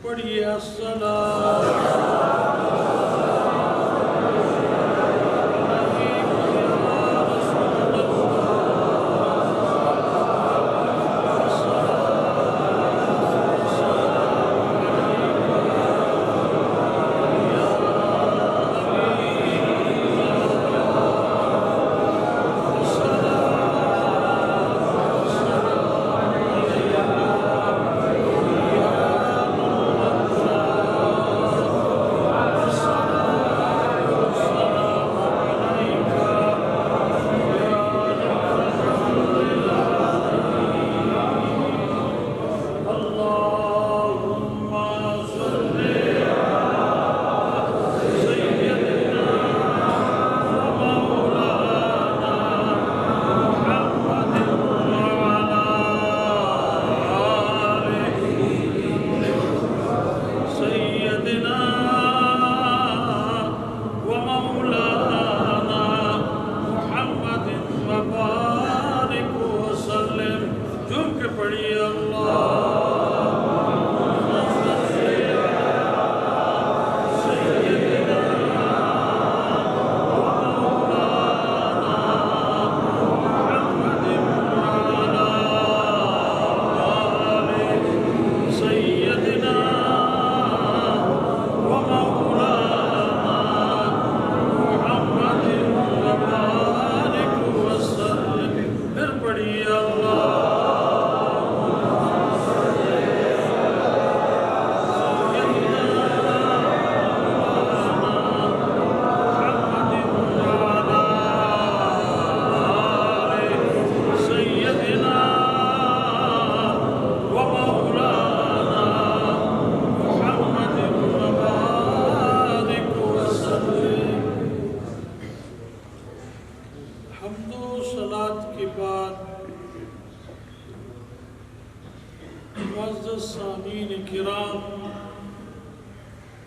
پڑھیے الصلاۃ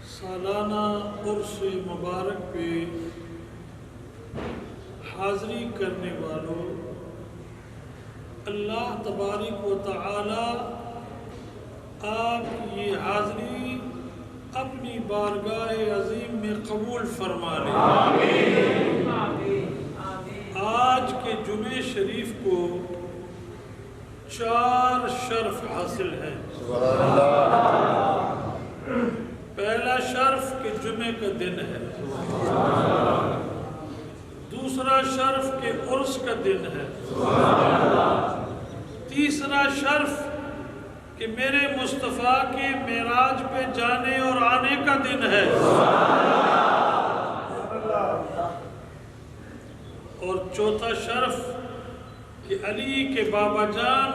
سالانہ عرس مبارک پہ حاضری کرنے والوں، اللہ تبارک و تعالی آپ کی یہ حاضری اپنی بارگاہ عظیم میں قبول فرما لے۔ آج کے جمعہ شریف کو 4 شرف حاصل ہیں۔ پہلا شرف کہ جمعے کا دن ہے، دوسرا شرف کہ عرس کا دن ہے، تیسرا شرف کہ میرے مصطفیٰ کے معراج پہ جانے اور آنے کا دن ہے، اور چوتھا شرف کہ علی کے بابا جان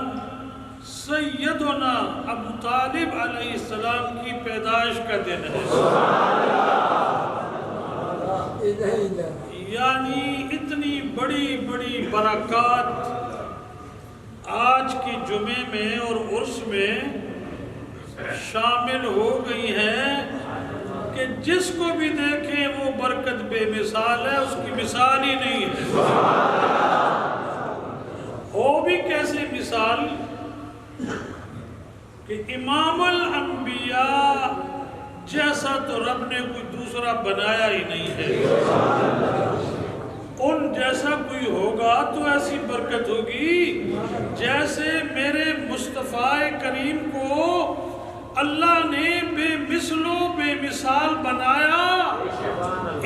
سیدنا ابو طالب علیہ السلام کی پیدائش کا دن ہے۔ یعنی اتنی بڑی بڑی برکات آج کے جمعے میں اور عرس میں شامل ہو گئی ہیں کہ جس کو بھی دیکھیں وہ برکت بے مثال ہے، اس کی مثال ہی نہیں ہے۔ ہو بھی کیسے مثال کہ امام الانبیاء جیسا تو رب نے کوئی دوسرا بنایا ہی نہیں ہے، ان جیسا کوئی ہوگا تو ایسی برکت ہوگی جیسے میرے مصطفیٰ کریم کو اللہ نے بے مثل و بے مثال بنایا،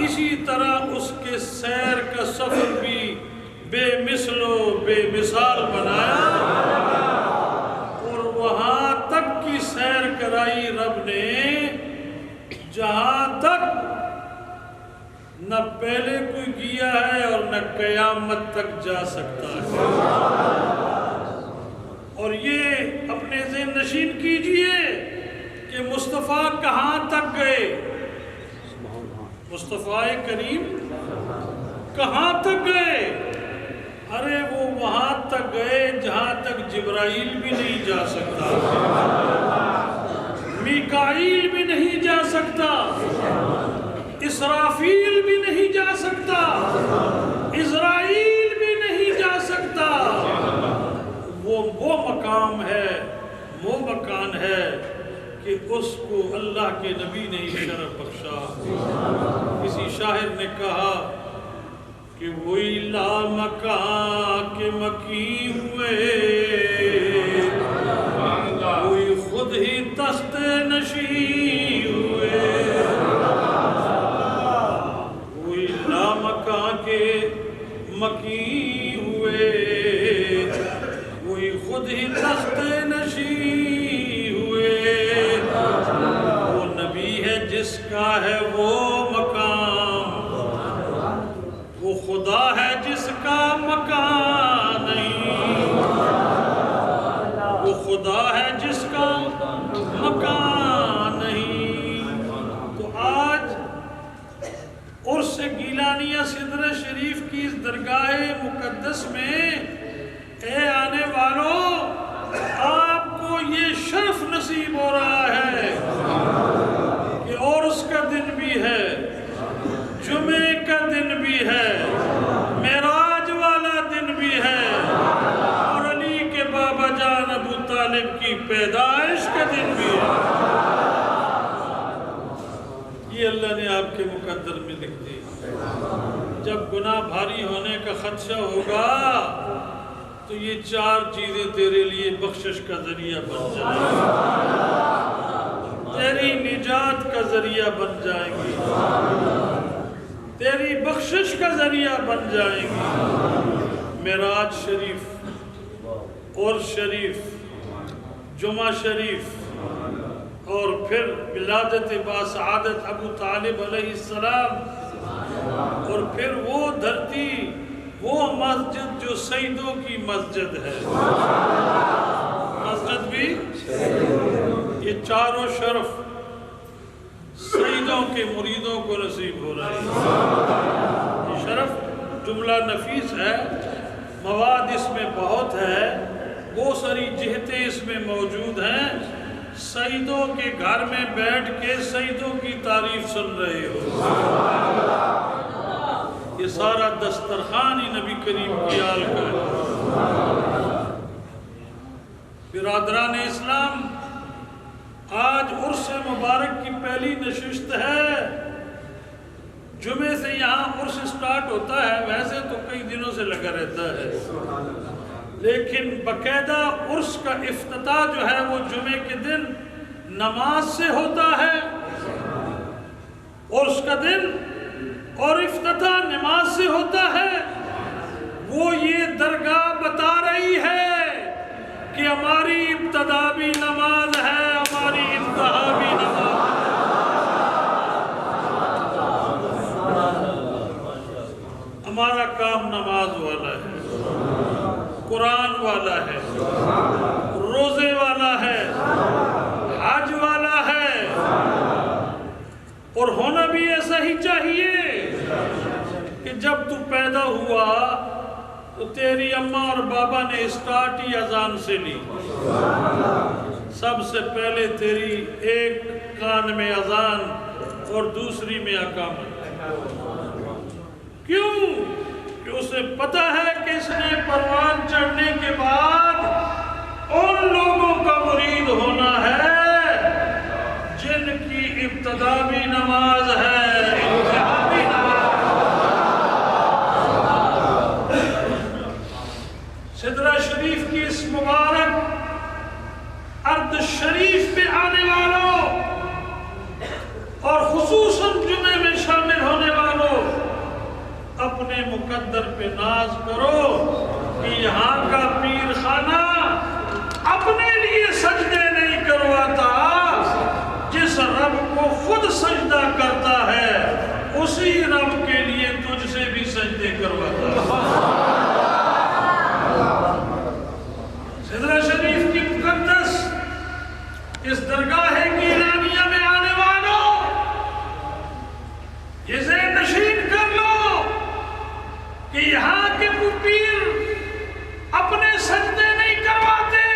اسی طرح اس کے سیر کا سفر بھی بے مثل و بے مثال بنایا، اور وہاں تک کی سیر کرائی رب نے جہاں تک نہ پہلے کوئی گیا ہے اور نہ قیامت تک جا سکتا ہے۔ اور یہ اپنے ذہن نشین کیجئے کہ مصطفیٰ کہاں تک گئے، مصطفیٰ کریم کہاں تک گئے؟ ارے وہ وہاں تک گئے جہاں تک جبرائیل بھی نہیں جا سکتا، میکائیل بھی نہیں جا سکتا، اسرافیل بھی نہیں جا سکتا، اسرائیل بھی نہیں جا سکتا۔ وہ مقام ہے، وہ مکان ہے کہ اس کو اللہ کے نبی نے ہی شرف بخشا۔ کسی شاعر نے کہا کہ وہی لامکاں کے مکی ہوئے، وہی خود ہی تخت نشین ہوئے، وہی لامکاں کے مکی ہوئے، وہی خود ہی تخت نشین ہوئے۔ وہ نبی ہے جس کا ہے وہ مقام، وہ خدا ہے جس کا مکان نہیں، وہ خدا ہے جس کا مکان نہیں۔ تو آج عرس گیلانیہ سدر شریف کی اس درگاہ مقدس میں اے آنے والوں، آپ کو یہ شرف نصیب ہو رہا ہے کہ عرس کا دن بھی ہے، جمعے کا دن بھی ہے، معراج والا دن بھی ہے، اور علی کے بابا جان ابو طالب کی پیدائش کا دن بھی ہے۔ یہ اللہ نے آپ کے مقدر میں لکھ دی۔ جب گناہ بھاری ہونے کا خدشہ ہوگا تو یہ چار چیزیں تیرے لیے بخشش کا ذریعہ بن جائیں گی، تیری نجات کا ذریعہ بن جائیں گی، تیری بخشش کا ذریعہ بن جائیں گی۔ معراج شریف، عرس شریف، جمعہ شریف، اور پھر ولادت باسعادت ابو طالب علیہ السلام، اور پھر وہ دھرتی، وہ مسجد جو سیدوں کی مسجد ہے، مسجد بھی، یہ چاروں شرف سیدوں کے مریدوں کو نصیب ہو رہے ہیں۔ یہ شرف جملہ نفیس ہے، مواد اس میں بہت ہے، وہ ساری جہتیں اس میں موجود ہیں۔ سیدوں کے گھر میں بیٹھ کے سیدوں کی تعریف سن رہے ہو، یہ سارا دسترخوان ہی نبی کریم کی آل کا ہے۔ برادران اسلام، آج عرس مبارک کی پہلی نشست ہے۔ جمعے سے یہاں عرس سٹارٹ ہوتا ہے، ویسے تو کئی دنوں سے لگا رہتا ہے، لیکن باقاعدہ عرس کا افتتاح جو ہے وہ جمعے کے دن نماز سے ہوتا ہے، عرس کا دن، اور افتتاح نماز سے ہوتا ہے۔ وہ یہ درگاہ بتا رہی ہے کہ ہماری ابتدا بھی نماز ہے، ہماری انتہا بھی نماز ہے۔ ہمارا کام نماز والا ہے، قرآن والا ہے، روزے والا ہے، حج والا ہے، اور ہونا بھی ایسا ہی چاہیے کہ جب تو پیدا ہوا تو تیری اماں اور بابا نے اسٹارٹ ہی اذان سے لی۔ سب سے پہلے تیری ایک کان میں اذان اور دوسری میں اقامت۔ کیوں؟ کہ اسے پتہ ہے کہ اس نے پروان چڑھنے کے بعد ان لوگوں کا مرید ہونا ہے جن کی ابتدا بھی نماز ہے، انتہا بھی نماز ہے۔ سدرہ شریف کی اس مبارک ارض شریف پہ آنے والوں اور خصوصاً جمعے میں شامل ہونے والوں، اپنے مقدر پہ ناز کرو کہ یہاں کا پیر خانہ اپنے لیے سجدے نہیں کرواتا، جس رب کو خود سجدہ کرتا ہے اسی رب کے لیے تجھ سے بھی سجدے کرواتا ہے۔ سدرہ شریف کی مقدس اس درگاہ گیلانیہ میں آنے والوں، یہ ذہن نشین کر لو کہ یہاں کے پیر اپنے سجدے نہیں کرواتے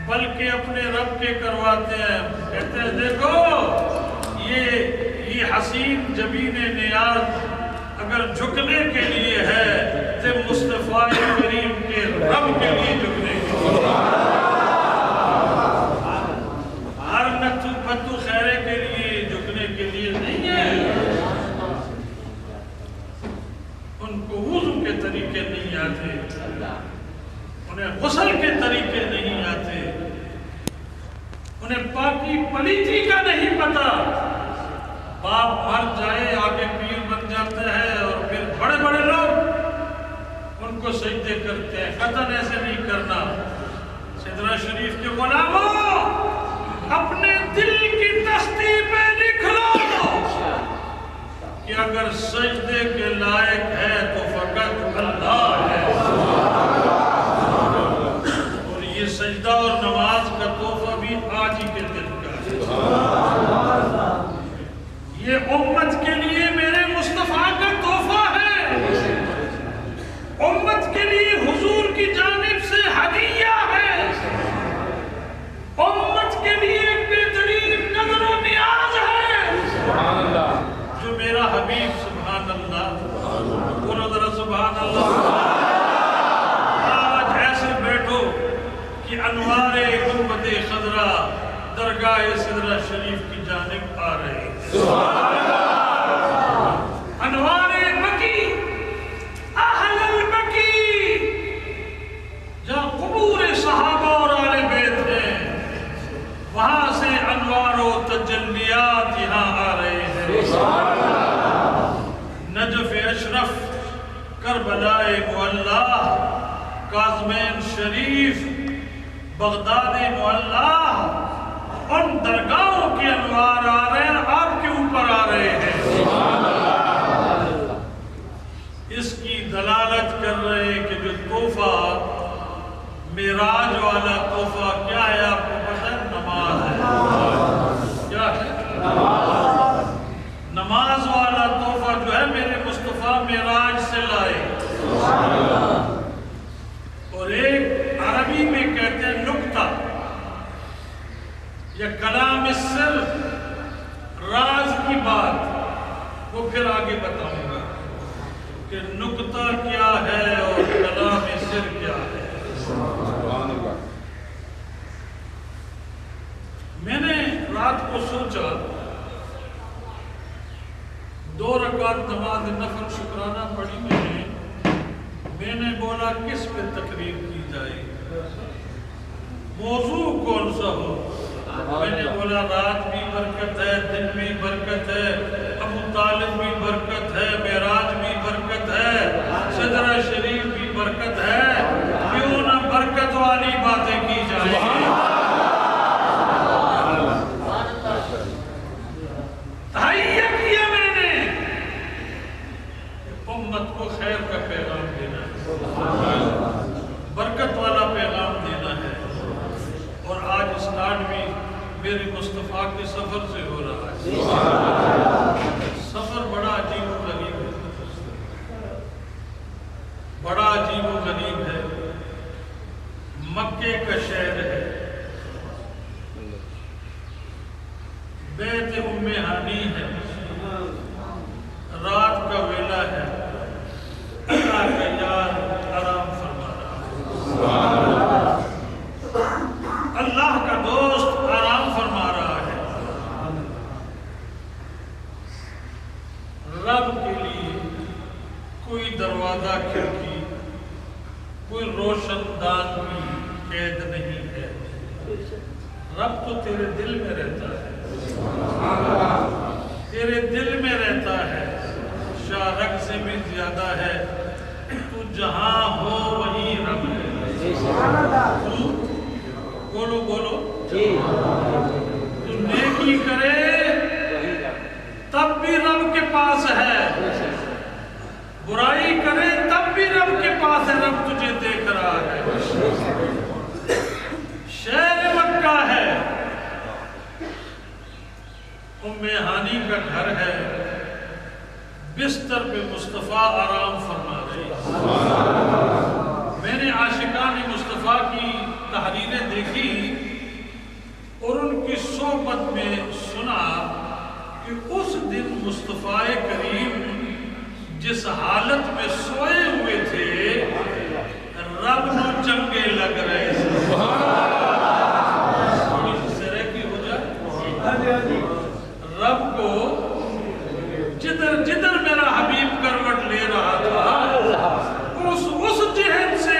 بلکہ اپنے رب کے کرواتے ہیں۔ کہتے ہیں دیکھو یہ حسین جبین نیاز اگر جھکنے کے لیے ہے تو مصطفیٰ کریم کے رب کے لیے جھکنے کے لیے۔ انہیں پاکی پلیتی کا نہیں پتا. باپ مر جائے آگے پیر بن جاتا ہے اور پھر بڑے بڑے لوگ ان کو سجدے کرتے ہیں. قطعاً ایسے نہیں کرنا. سدرہ شریف کے غلاموں اپنے دل کی تستی پہ لکھ لو کہ اگر سجدے کے لائق ہے تو فقط اللہ ہے. اور یہ سجدہ اور نماز کا تحفہ بھی آج ہی کے دن کا ہے. یہ امت کے لیے میرے مصطفیٰ کا تحفہ ہے. امت کے لیے حضور کی جانب سے ہدیہ ہے. امت کے لیے ایک بہترین نظر و نیاز ہے جو میرا حبیب سبحان اللہ بولو ذرا سبحان اللہ. آج ایسے بیٹھو کہ انوار گنبد خضرا درگاہ سدرہ شریف کی جانب آ رہے ہیں. انوار مکی اہل المکی جہاں قبور صحابہ اور آل بیت ہیں وہاں سے انوار و تجلیات یہاں آ رہے ہیں. نجف اشرف کربلا معلی کاظمین شریف بغداد معلی ان درگاہوں کے انوار آ رہے ہیں آپ کے اوپر آ رہے ہیں. اس کی دلالت کر رہے ہیں کہ جو تحفہ معراج والا تحفہ کیا ہے آپ کو پتہ ہے؟ نماز ہے. کیا ہے؟ نماز والا تحفہ جو ہے میرے مصطفیٰ معراج سے لائے. اور ایک عربی میں کہتے ہیں نکتہ یا کلام السر راز کی بات وہ پھر آگے بتاؤں گا کہ نکتہ کیا ہے اور کلام السر کیا ہے. میں نے رات کو سوچا 2 رکعت نماز نفل شکرانہ پڑھی. میں نے بولا کس پہ تقریر کی جائے, موضوع کون سا ہو. میں نے بولا رات بھی برکت ہے, دن بھی برکت ہے, ابو طالب بھی برکت ہے, معراج بھی برکت ہے, سدرہ شریف بھی برکت ہے. کیوں نہ برکت والی باتیں کی جائیں. تہیہ کیا میں نے امت کو خیر کا پیغام دینا ہے, برکت والا پیغام دینا ہے. اور آج اسٹارٹ بھی میرے مصطفیٰ کے سفر سے ہو رہا ہے. سفر بڑا عجیب و غریب ہے, بڑا عجیب و غریب ہے. مکے کا شہر ہے, بیت ام ہانی ہے, رات کا ویلا ہے, اللہ کا یار آرام فرما رہا, اللہ کا دوست آرام فرما رہا ہے. رب کے لیے کوئی دروازہ کھڑکی, کوئی روشن دان کی قید نہیں ہے. رب تو تیرے دل میں رہتا ہے, تیرے دل میں رہتا ہے. شارک سے بھی زیادہ ہے, تو جہاں ہو وہیں رب ہے. بولو بولو, تو نیکی کرے تب بھی رب کے پاس ہے, برائی کرے تب بھی رب کے پاس ہے. رب تجھے دیکھ رہا ہے. شہر مکہ ہے, ام ہانی کا گھر ہے, بستر پہ مصطفیٰ آرام فرما رہے. میں نے عاشقان مصطفیٰ کی تحریریں دیکھی اور ان کی صحبت میں سنا کہ اس دن مصطفیٰ کریم جس حالت میں سوئے ہوئے تھے رب نو چنگے لگ رہے تھے. رب کو جدھر جدھر میرا حبیب کروٹ لے رہا تھا اس جہت سے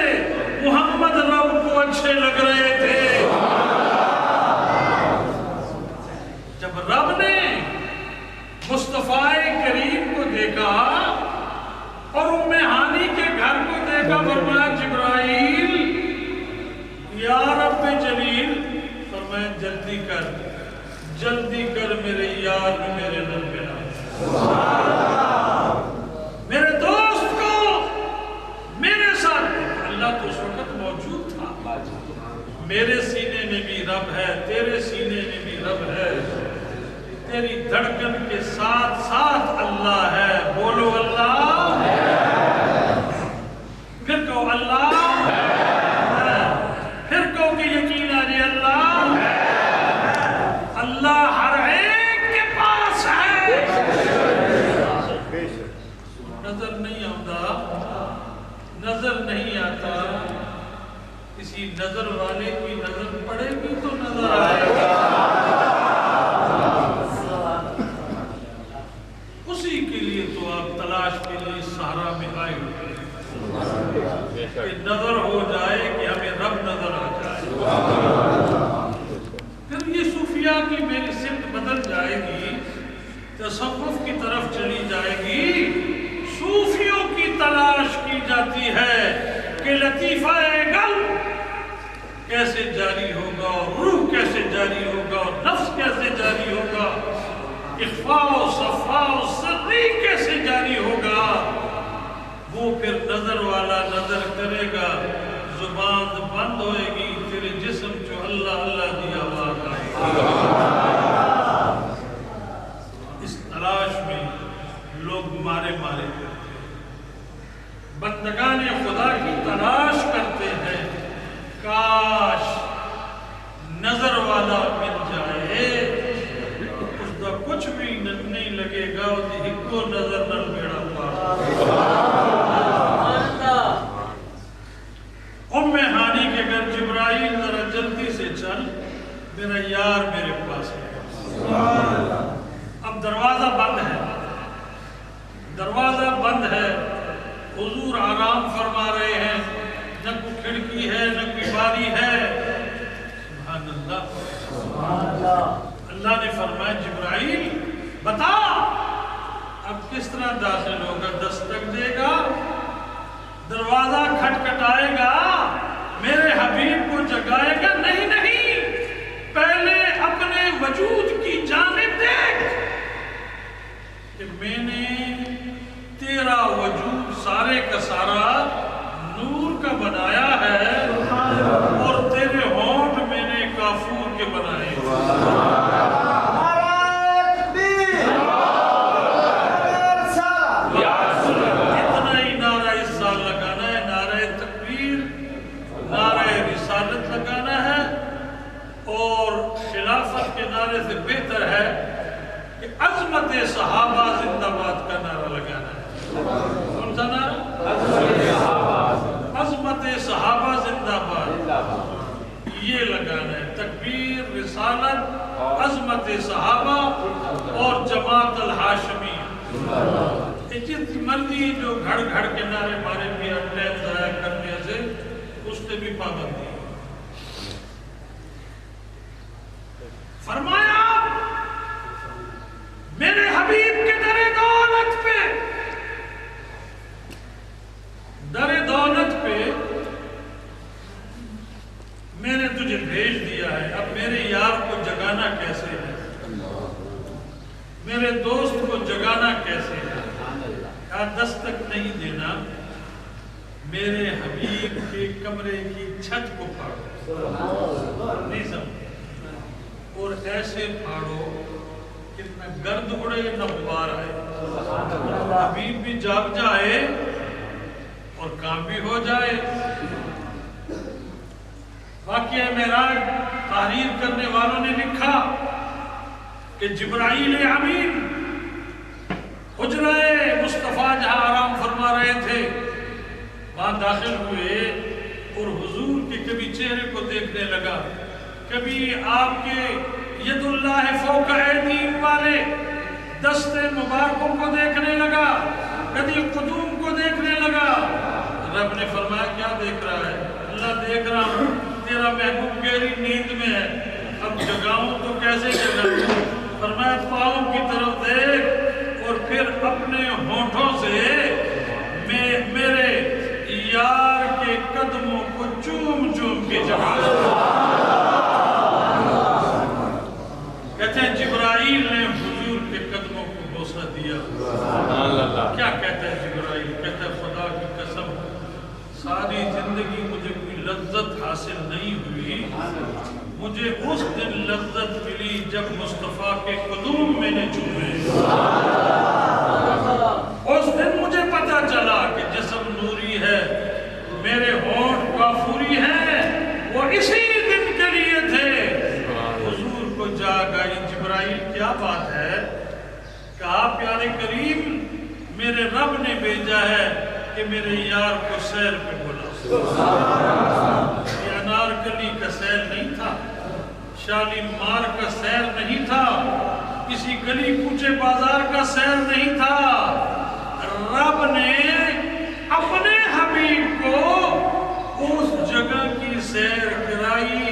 محمد رب کو اچھے لگ رہے تھے. فرمائیں جلدی کر میرے یار نے میرے در پہ لا، میرے دوست کو میرے ساتھ۔ اللہ تو اس وقت موجود تھا، میرے سینے میں بھی رب ہے، تیرے سینے میں بھی رب ہے، تیری دھڑکن کے ساتھ ساتھ اللہ ہے۔ بولو اللہ ہے، پھر کہو اللہ ہے، پھر کہو کہ یقین آ جائے اللہ ہے۔ اللہ ہر ایک کے پاس ہے۔ نظر نہیں آتا، نظر نہیں آتا، کسی نظر والے کی نظر پڑے گی تو نظر آئے گا۔ اسی کے لیے تو آپ تلاش کے لیے سہارا میں آئے ہوئے ہیں کہ نظر ہو جائے، کہ ہمیں رب نظر آ جائے۔ پھر یہ صوفیاء کی میری سمت بدل جائے گی، تصوف کی طرف چلی جائے گی۔ صوفیوں کی تلاش کی جاتی ہے کہ لطیفہ قلب کیسے جاری ہوگا، اور روح کیسے جاری ہوگا، اور نفس کیسے جاری ہوگا، اخفاء و صفاء و سری کیسے جاری ہوگا۔ وہ پھر نظر والا نظر کرے گا، زبان بند ہوئے گی، تیرے جسم جو اللہ اللہ دی آواز آئے گی۔ اس تلاش میں لوگ مارے کرتے ہیں، بندگان خدا کی تلاش کرتے ہیں، کاش نظر والا مل جائے، اس کا کچھ بھی نہیں لگے گا، اس کو نظر نہ بیڑا پاس۔ ام ہانی کے گھر جبرائیل ذرا جلدی سے چل، میرا یار میرے پاس ہے۔ اب دروازہ بند ہے، حضور آرام فرما رہے ہیں، نہ کوئی کھڑکی ہے نہ کوئی باری ہے۔ سبحان اللہ۔ اللہ نے فرمایا جبرائیل بتا اب کس طرح داخل ہوگا؟ دستک دے گا، دروازہ کھٹکھٹائے گا، میرے حبیب کو جگائے گا؟ نہیں، پہلے اپنے وجود کی جانب دیکھ کہ میں نے تیرا وجود سارے کا سارا نور کا بنایا ہے، اور تیرے ہونٹ میں نے کافور کے بنائے۔ اتنا ہی نعرہ اس سال لگانا ہے، نعرہ تکبیر، نعرہ رسالت لگانا ہے، اور خلافت کے نعرے سے بہتر ہے کہ عظمت صحابہ زندہ باد کا نعرہ لگانا ہے۔ کون سا نعرہ؟ عظمت صحابہ زندہ باد، یہ لگانا ہے۔ تکبیر، رسالت، عظمت صحابہ اور جماعت الہاشمی۔ جس مرضی جو گھڑ کے نعرے مارے بھی ٹائم ضائع کرنے سے اس سے بھی پابندی۔ فرمایا میرے حبیب کے در دولت پہ میں نے تجھے بھیج دیا ہے، اب میرے یار کو جگانا کیسے ہے، میرے دوست کو جگانا کیسے ہے؟ کہا دستک نہیں دینا، میرے حبیب کے کمرے کی چھت کو پھاڑو، نہیں سمجھے، اور ایسے پھاڑو کہ نہ گرد اڑے نہ غبار آئے، حبیب بھی جاگ جائے اور کام بھی ہو جائے۔ واقعہ معراج تحریر کرنے والوں نے لکھا کہ جبرائیل امین حجرہ مصطفیٰ جہاں آرام فرما رہے تھے وہاں داخل ہوئے، اور حضور کے کبھی چہرے کو دیکھنے لگا، کبھی آپ کے ید اللہ فوق ایدیم والے دست مبارکوں کو دیکھنے لگا، کبھی قدوم کو دیکھنے لگا۔ رب نے فرمایا کیا دیکھ رہا ہے؟ اللہ دیکھ رہا ہوں تیرا محبوب گہری نیند میں ہے، اب جگاؤں تو کیسے جگاؤں؟ فرمایا پاؤں کی طرف دیکھ، اور پھر اپنے ہونٹوں سے میرے یار کے قدموں کو چوم کے جگا۔ دیا. کیا کہتا ہے جبرائیل؟ کہتا ہے خدا کی قسم ساری زندگی مجھے کوئی لذت حاصل نہیں ہوئی، مجھے اس دن لذت ملی جب مصطفیٰ کے قدوم میں نے چومے. اس دن مجھے پتا چلا کہ جسم نوری ہے، میرے ہونٹ کافوری ہیں، وہ اسی دن کے لیے تھے. حضور کو جاگ آئی. جبرائیل کیا بات ہے؟ کہا پیارے کریم میرے رب نے بھیجا ہے کہ میرے یار کو سیر پہ بولا. یہ انارکلی کا سیر نہیں تھا، شالیمار کا سیر نہیں تھا، کسی گلی کوچے بازار کا سیر نہیں تھا. رب نے اپنے حبیب کو اس جگہ کی سیر کرائی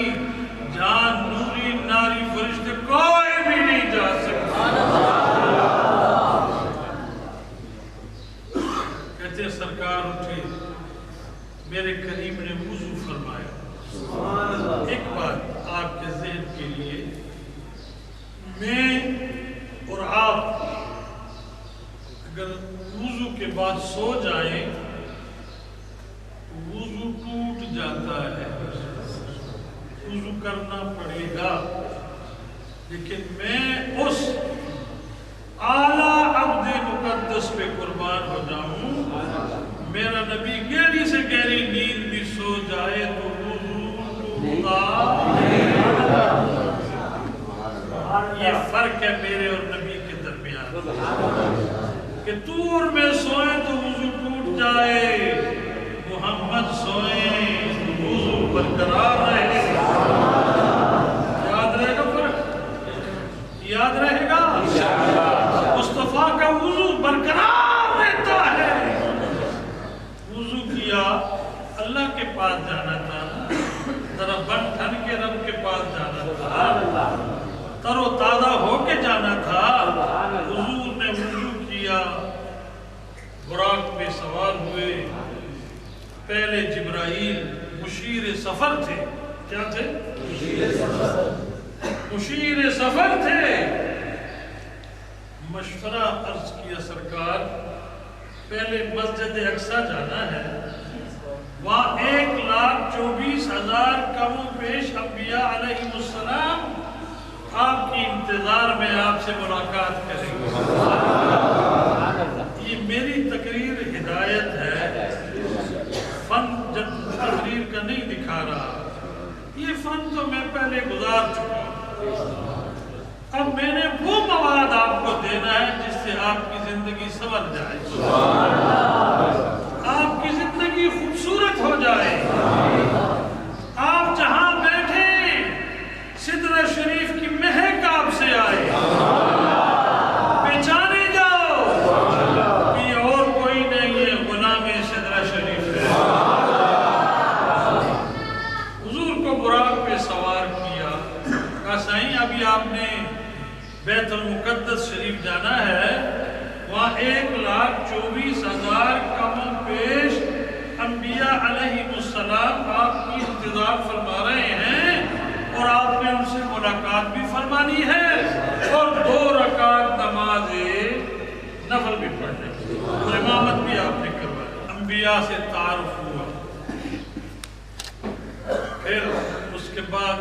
جہاں نوری ناری فرشتے کوئی بھی نہیں جا سکتا. کہتے سرکار اٹھے، میرے کریم نے وضو فرمایا. ایک بات آپ کے ذہن کے لیے، میں اور آپ اگر وضو کے بعد سو جائیں وضو ٹوٹ جاتا ہے، وضو کرنا پڑے گا. لیکن میں اس اعلیٰ عبد مقدس پہ قربان ہو جاؤں، میرا نبی گہری سے گہری نیند بھی سو جائے تو وضو ٹوٹتا. یہ فرق ہے میرے اور نبی کے درمیان کہ طور میں سوئیں تو وضو ٹوٹ جائے، محمد سوئیں تو وضو برقرار رہے. یاد رہے گا فرق؟ یاد رہے گا؟ مصطفیٰ کا وضو برقرار رہتا ہے. وضو کیا، اللہ کے پاس جانا تھا، ذرا بن ٹھن کے رب کے پاس جانا تھا، تر و تازہ ہو کے جانا تھا. حضور نے وضو کیا، براق پہ سوار ہوئے. پہلے جبرائیل مشیر سفر تھے. کیا تھے؟ مشیر سفر تھے. مشورہ عرض کیا سرکار پہلے مسجد اقصی جانا ہے، وہاں 1,24,000 کم و بیش انبیاء علیہ السلام آپ کی انتظار میں آپ سے ملاقات کریں گے. یہ میری تقریر ہدایت ہے، فن تقریر کا نہیں دکھا رہا. یہ فن تو میں پہلے گزار چکا ہوں. اب میں نے وہ مواد آپ کو دینا ہے جس سے آپ کی زندگی سنور جائے، آپ کی زندگی خوبصورت ہو جائے. آپ جہاں بیٹھیں سدرہ شریف کی مہک آپ سے آئے، پہچانے جاؤ کہ یہ اور کوئی نہیں ہے، غلام سدرہ شریف ہے. حضور کو براق پہ سوار کیا. کہا سائیں ابھی آپ نے بیت المقدس شریف جانا ہے، وہاں 1,24,000 کم و بیش انبیاء علیہ السلام آپ کی انتظار فرما رہے ہیں، اور آپ نے ان سے ملاقات بھی فرمانی ہے اور 2 رکعت نماز نفل بھی پڑھنے اور امامت بھی آپ نے کروائی. انبیاء سے تعارف ہوا. پھر اس کے بعد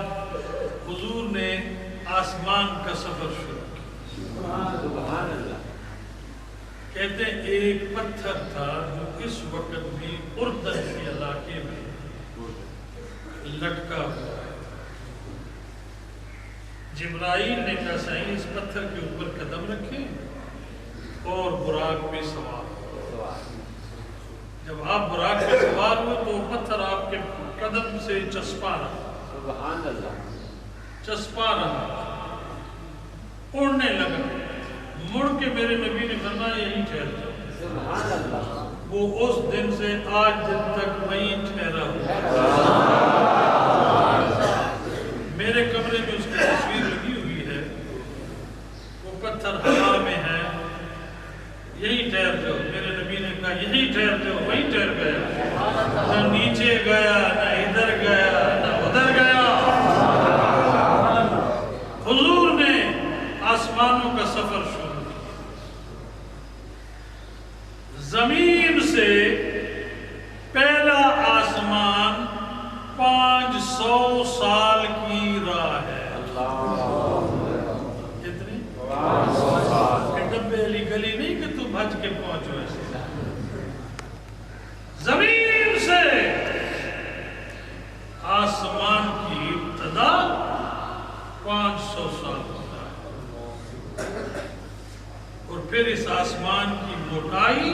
حضور نے آسمان کا سفر شروع کیا. کہتے ہیں ایک پتھر تھا جو اس وقت بھی اردن کے علاقے میں لٹکا ہوا ہے. جبرائیل نے کہا سائیں اس پتھر کے اوپر قدم رکھیں اور براق پہ سوار. جب آپ براق پہ سوار ہوئے تو پتھر آپ کے قدم سے چسپا رہا، چسپا رہا، اڑنے لگا. مڑ کے میرے نبی نے فرمایا یہیں ٹھہر جاؤ. وہ اس دن سے آج دن تک وہیں ٹھہرا ہوا. میرے کمرے میں اس کی تصویر لگی ہوئی ہے. وہ پتھر ہوا میں ہے. یہیں ٹھہر جاؤ. میرے نبی نے کہا یہیں ٹھہر جاؤ. وہیں ٹھہر گیا. نہ نیچے گیا، نہ ادھر گیا، نہ ادھر گیا. حضور نے آسمانوں کا سفر شروع کیا. زمین سے پہلا آسمان 500 سال کی راہ ہے۔ کتنی؟ 500 سال۔ ڈبے علی گلی نہیں کہ تو بھج کے پہنچو ایسے۔ زمین سے آسمان کی ابتدا 500 سال ہوتا ہے، اور پھر اس آسمان کی موٹائی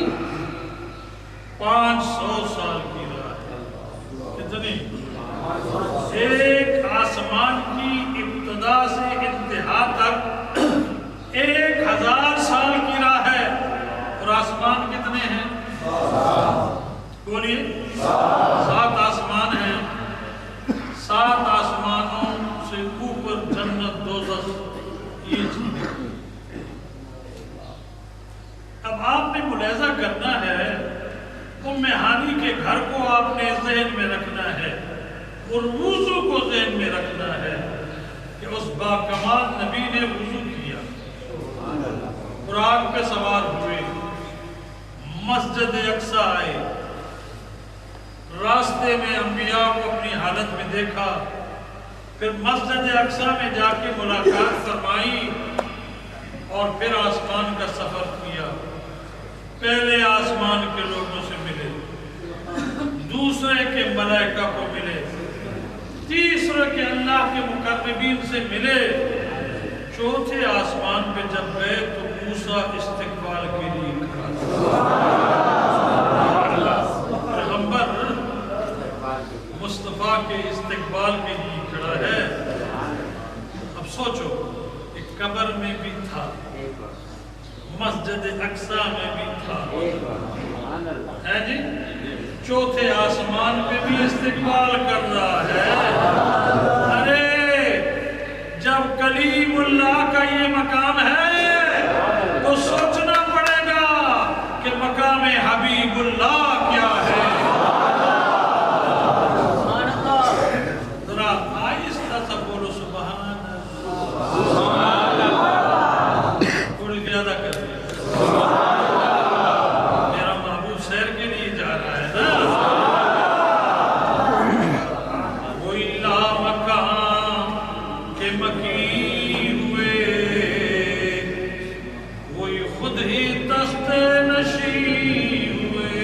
500 سال کی راہ ہے۔ کتنی؟ ایک آسمان کی ابتدا سے انتہا تک 1000 سال کی راہ ہے، اور آسمان کتنے ہیں؟ بولیے 7 آسمان ہیں۔ 7 آسمانوں سے اوپر جنت دوزخ یہ چیزیں۔ اب آپ نے ملاحظہ کرنا ہے، ام ہانی کے گھر کو آپ نے ذہن میں رکھنا ہے، اور وضو کو ذہن میں رکھنا ہے کہ اس باکمال نبی نے وضو کیا، براق پہ سوار ہوئے، مسجد اقصی آئے، راستے میں انبیاء کو اپنی حالت میں دیکھا، پھر مسجد اقصی میں جا کے ملاقات فرمائی، اور پھر آسمان کا سفر کیا۔ پہلے آسمان کے لوگوں سے ملے، دوسرے کے ملائکہ کو ملے، تیسرے کے اللہ کے مقربین سے ملے، چوتھے آسمان پہ جب گئے تو موسیٰ استقبال کے لیے کھڑا تھا۔ پیغمبر مصطفیٰ کے استقبال کے لیے کھڑا ہے۔ اب سوچو کہ قبر میں بھی تھا، مسجد اقصی میں بھی تھا، ہے جی، چوتھے آسمان پہ بھی استقبال کر رہا ہے۔ ارے جب کلیم اللہ کا یہ مقام ہے تو سوچنا پڑے گا کہ مقام حبیب اللہ کیا ہے۔ ذرا آہستہ سا بولو سبحان اللہ، تھوڑی زیادہ کر دیا۔ میرا محبوب سیر کے لیے جا رہا ہے نا۔ وہی لامکان کے مکی ہوئے، وہی خود ہی تخت نشی ہوئے۔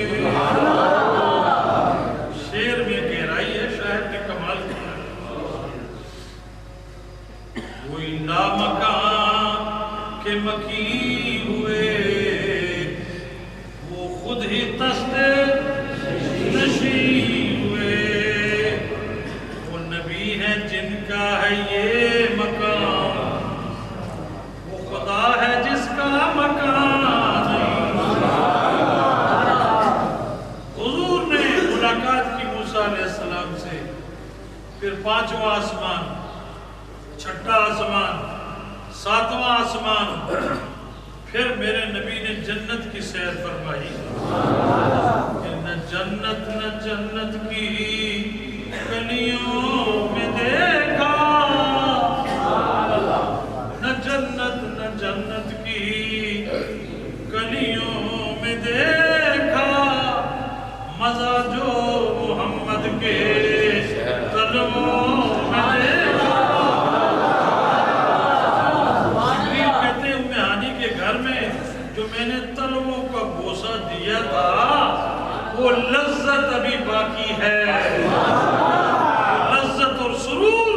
شعر میں گہرائی ہے، شاعر نے کمال کیا۔ وہی لامکان کے مکی ہوئے، وہ خود ہی تخت نشی ہوئے۔ وہ نبی ہے جن کا ہے یہ مقام، وہ خدا ہے جس کا مکان نہیں۔ حضور نے ملاقات کی موسیٰ علیہ السلام سے، پھر 5واں آسمان، 6واں آسمان، 7واں آسمان، پھر میرے نبی نے جنت کی سیر فرمائی کہ نہ جنت کی گلیوں میں دیکھا، نہ جنت کی گلیوں میں دیکھا، مزہ جو محمد کے قدموں میں دیکھا۔ گھر میں جو میں نے تلووں کا بوسہ دیا تھا، وہ لذت ابھی باقی ہے، لذت اور سرور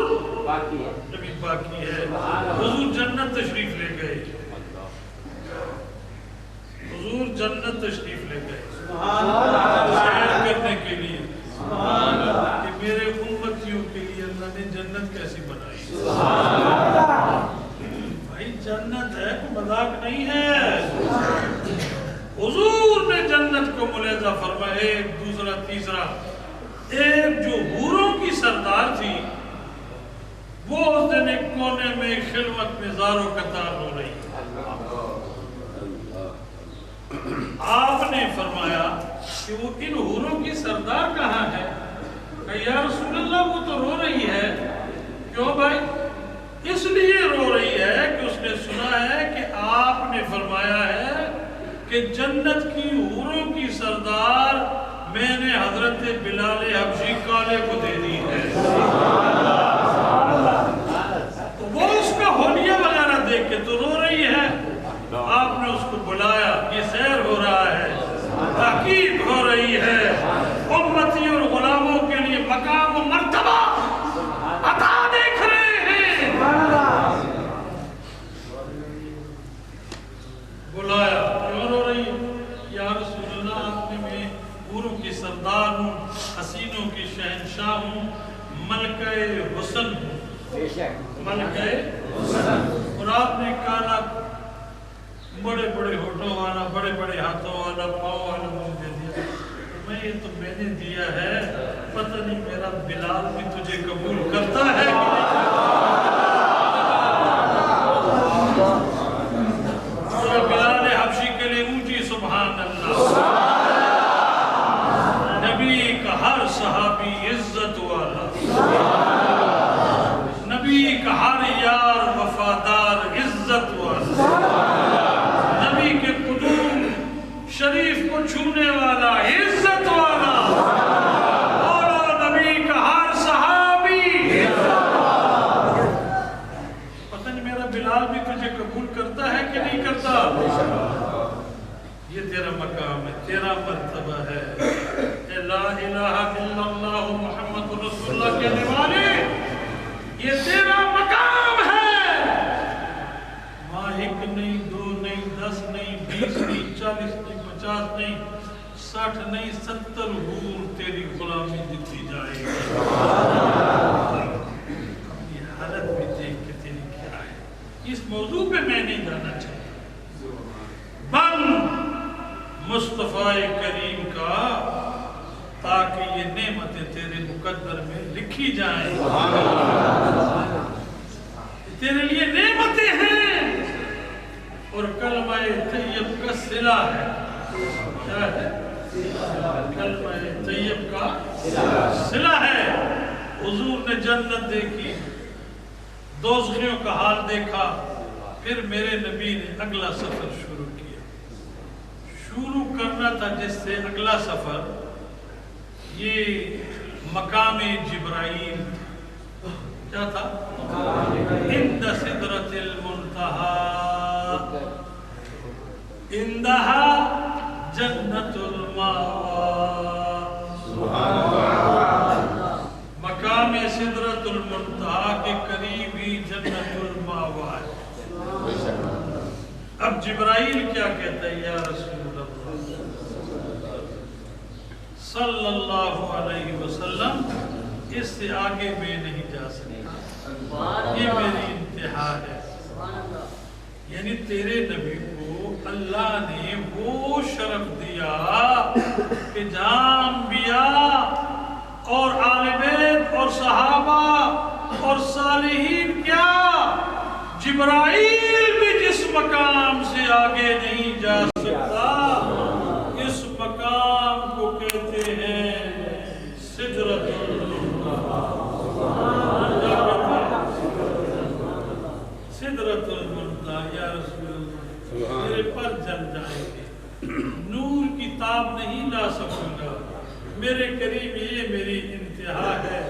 ابھی باقی ہے۔ حضور جنت تشریف لے گئے، حضور جنت تشریف لے گئے سیر کرنے کے لیے، کہ میرے امتیوں کے لیے اللہ نے جنت کیسی بنائی۔ جنت ہے، کوئی مذاق نہیں ہے۔ حضور نے جنت کو ملاحظہ فرمایا، ایک دوسرا تیسرا۔ ایک جو حوروں کی سردار تھی، وہ اس دن ایک کونے میں خلوت میں زارو قطار ہو رہی۔ آپ نے فرمایا کہ وہ ان حوروں کی سردار کہاں ہے؟ کہ یا رسول اللہ وہ تو رو رہی ہے۔ کیوں بھائی؟ اس لیے رو رہی ہے کہ اس نے سنا ہے کہ آپ نے فرمایا ہے کہ کہ جنت کی حوروں کی سردار میں نے حضرت بلال حبشی کالے کو دے دی ہے. وہ اس کا حلیہ وغیرہ دیکھ کے تو رو رہی ہے. آپ نے اس کو بلایا، یہ سیر ہو رہا ہے، تحقیق ہو رہی ہے، امتی اور غلاموں کے لیے مقام و مرتبہ عطا دیکھ رہے ہیں. بلایا، کیوں رو رہی ہے؟ یا رسول اللہ، آپ نے میں حوروں کی سردار ہوں، حسینوں کی شہنشاہ ہوں، ملکہ حسن ہوں، ملکہ حسن. اور آپ نے کالا بڑے بڑے ہوٹوں والا، بڑے بڑے ہاتھوں والا، پاؤں والا مجھے دیا. میں یہ تو میں نے دیا ہے، پتہ نہیں میرا بلال بھی تجھے قبول کرتا ہے کہ نہیں. بلال حبشی کے لیے اونچی سبحان اللہ. نبی کا ہر صحابی عزت والا، نبی کا ہر یار وفادار عزت والا، نبی کے قدوم شریف کو چھونے والا عزت والا، اور نبی کا ہر صحابی. پتہ نہیں میرا بلال بھی تجھے قبول کرتا ہے کہ نہیں کرتا. یہ تیرا مقام ہے، تیرا مرتبہ ہے. لا الہ الا اللہ محمد رسول اللہ کہنے والے، یہ تیرا مقام ہے. وہاں 1 نہیں، 2 نہیں، 10 نہیں، 20 نہیں، 40 نہیں، 50 نہیں، 60 نہیں، 70 حور تیری غلامی دیتی جائے گی. یہ حالت بھی دیکھ کے تیری کیا ہے. اس موضوع پہ میں نہیں جانا چاہتا. بن مصطفیٰ کریم کا، تاکہ یہ نعمتیں تیرے مقدر میں لکھی جائیں. تیرے لیے نعمتیں ہیں، اور کلمہ طیب کا صلہ ہے. کیا ہے؟ کلمہ طیب کا صلہ ہے. حضور نے جنت دیکھی، دوزخیوں کا حال دیکھا، پھر میرے نبی نے اگلا سفر شروع کیا. شروع کرنا تھا جس سے اگلا سفر، یہ مقام جبرائیل. کیا تھا؟ عند سدرۃ المنتہی، عندہا جنت الماویٰ. مقام سدرۃ المنتہی کے قریب ہی جنت الماویٰ ہے. اب جبرائیل کیا کہتا ہے؟ یا رسول اللہ صلی اللہ علیہ وسلم، اس سے آگے میں نہیں جا سکتا، یہ میری انتہا ہے. یعنی تیرے نبی کو اللہ نے وہ شرف دیا کہ جہاں انبیاء اور آل بیت اور صحابہ اور صالحین، کیا جبرائیل بھی جس مقام سے آگے نہیں جا سکتا، اس مقام کو کہتے ہیں سدرۃ المنتہی. سدرۃ المنتہی. یا رسول اللہ، میرے پر جل جائیں گے، نور کی تاب نہیں لا سکوں گا. میرے قریب یہ میری انتہا ہے.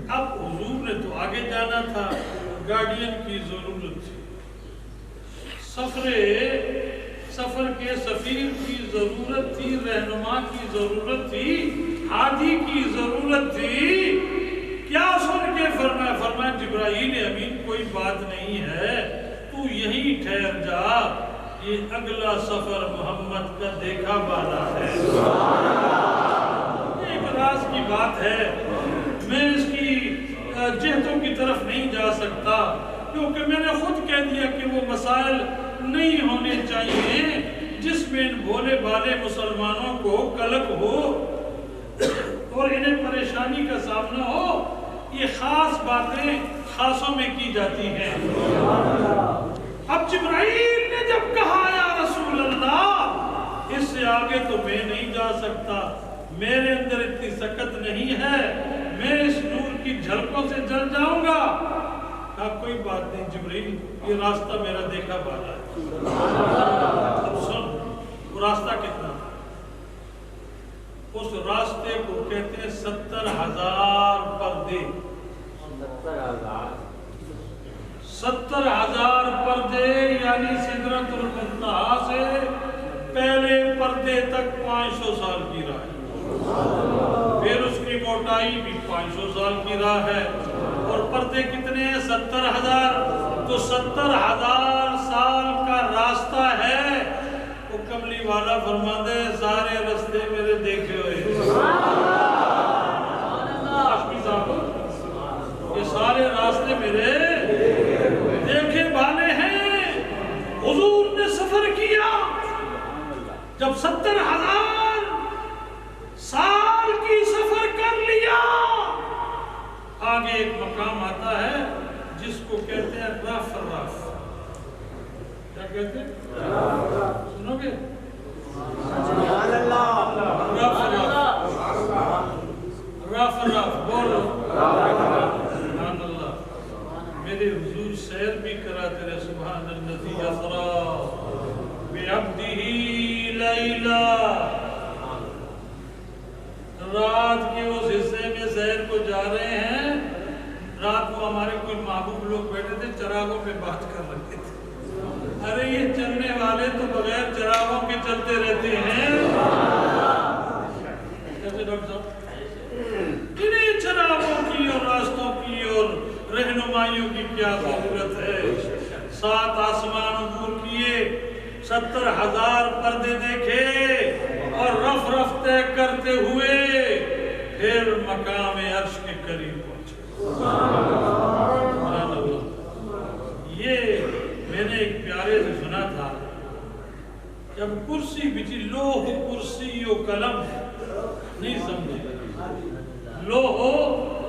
اب حضور نے تو آگے جانا تھا، گارڈین کی ضرورت تھی، سفر کے سفیر کی ضرورت تھی، رہنما کی ضرورت تھی، ہادی کی ضرورت تھی. کیا سن کے فرمایا جبرائیل امین کوئی بات نہیں ہے، تو یہیں ٹھہر جا، یہ اگلا سفر محمد کا دیکھا بالا ہے. ایک راز کی بات ہے، میں اس کی جہتوں کی طرف نہیں جا سکتا، کیونکہ میں نے خود کہہ دیا کہ وہ مسائل نہیں ہونے چاہیے جس میں ان بھولے بھالے مسلمانوں کو قلق ہو اور انہیں پریشانی کا سامنا ہو. یہ خاص باتیں خاصوں میں کی جاتی ہیں. اب جبرائیل نے جب کہا یا رسول اللہ، اس سے آگے تو میں نہیں جا سکتا، میرے اندر اتنی سکت نہیں ہے، میں اس نور کی جھلکوں سے جل جاؤں گا. اب کوئی بات نہیں جبریل، یہ راستہ میرا دیکھا بالا ہے۔ اب سن، وہ راستہ کتنا تھا؟ اس راستے کو کہتے ہیں 70,000 پردے۔ 70,000 پردے، یعنی سدرۃ المنتہا سے پہلے پردے تک 500 سال کی راہ ہے، پھر اس کی موٹائی بھی 500 سال کی راہ ہے، اور پردے کتنے ہیں؟ 70,000۔ تو 70,000 سال کا راستہ ہے۔ وہ کملی والا فرماتے ہیں سارے راستے میرے دیکھے ہوئے، یہ سارے راستے میرے دیکھے والے ہیں۔ حضور نے سفر کیا، جب 70,000 سال کی سفر کر لیا، آگے ایک مقام آتا ہے جس کو کہتے ہیں رف رف۔ کیا کہتے ہیں؟ سنو گے؟ رف رف رف بولو سبحان اللہ۔ میرے حضور سیر بھی کراتے رہے، سبحان الذی اسری بعبدہ لیلا۔ رات کے اس حصے میں سیر کو جا رہے ہیں، رات کو ہمارے کوئی محبوب لوگ بیٹھے تھے، چراغوں پہ بات کر رہے تھے۔ ارے یہ چلنے والے تو بغیر چراغوں کے چلتے رہتے ہیں، کیسے ڈاکٹر صاحب؟ کنہیں چراغوں کی اور راستوں کی اور رہنمائیوں کی کیا ضرورت ہے؟ 7 آسمان عبور کیے، 70,000 پردے دیکھے، اور رف رف طے کرتے ہوئے پھر مقام عرش کے قریب پہنچے۔ سبحان اللہ۔ یہ میں نے ایک پیارے سے سنا تھا، جب کرسی بچی، لوح کرسی و قلم، نہیں سمجھے؟ لوح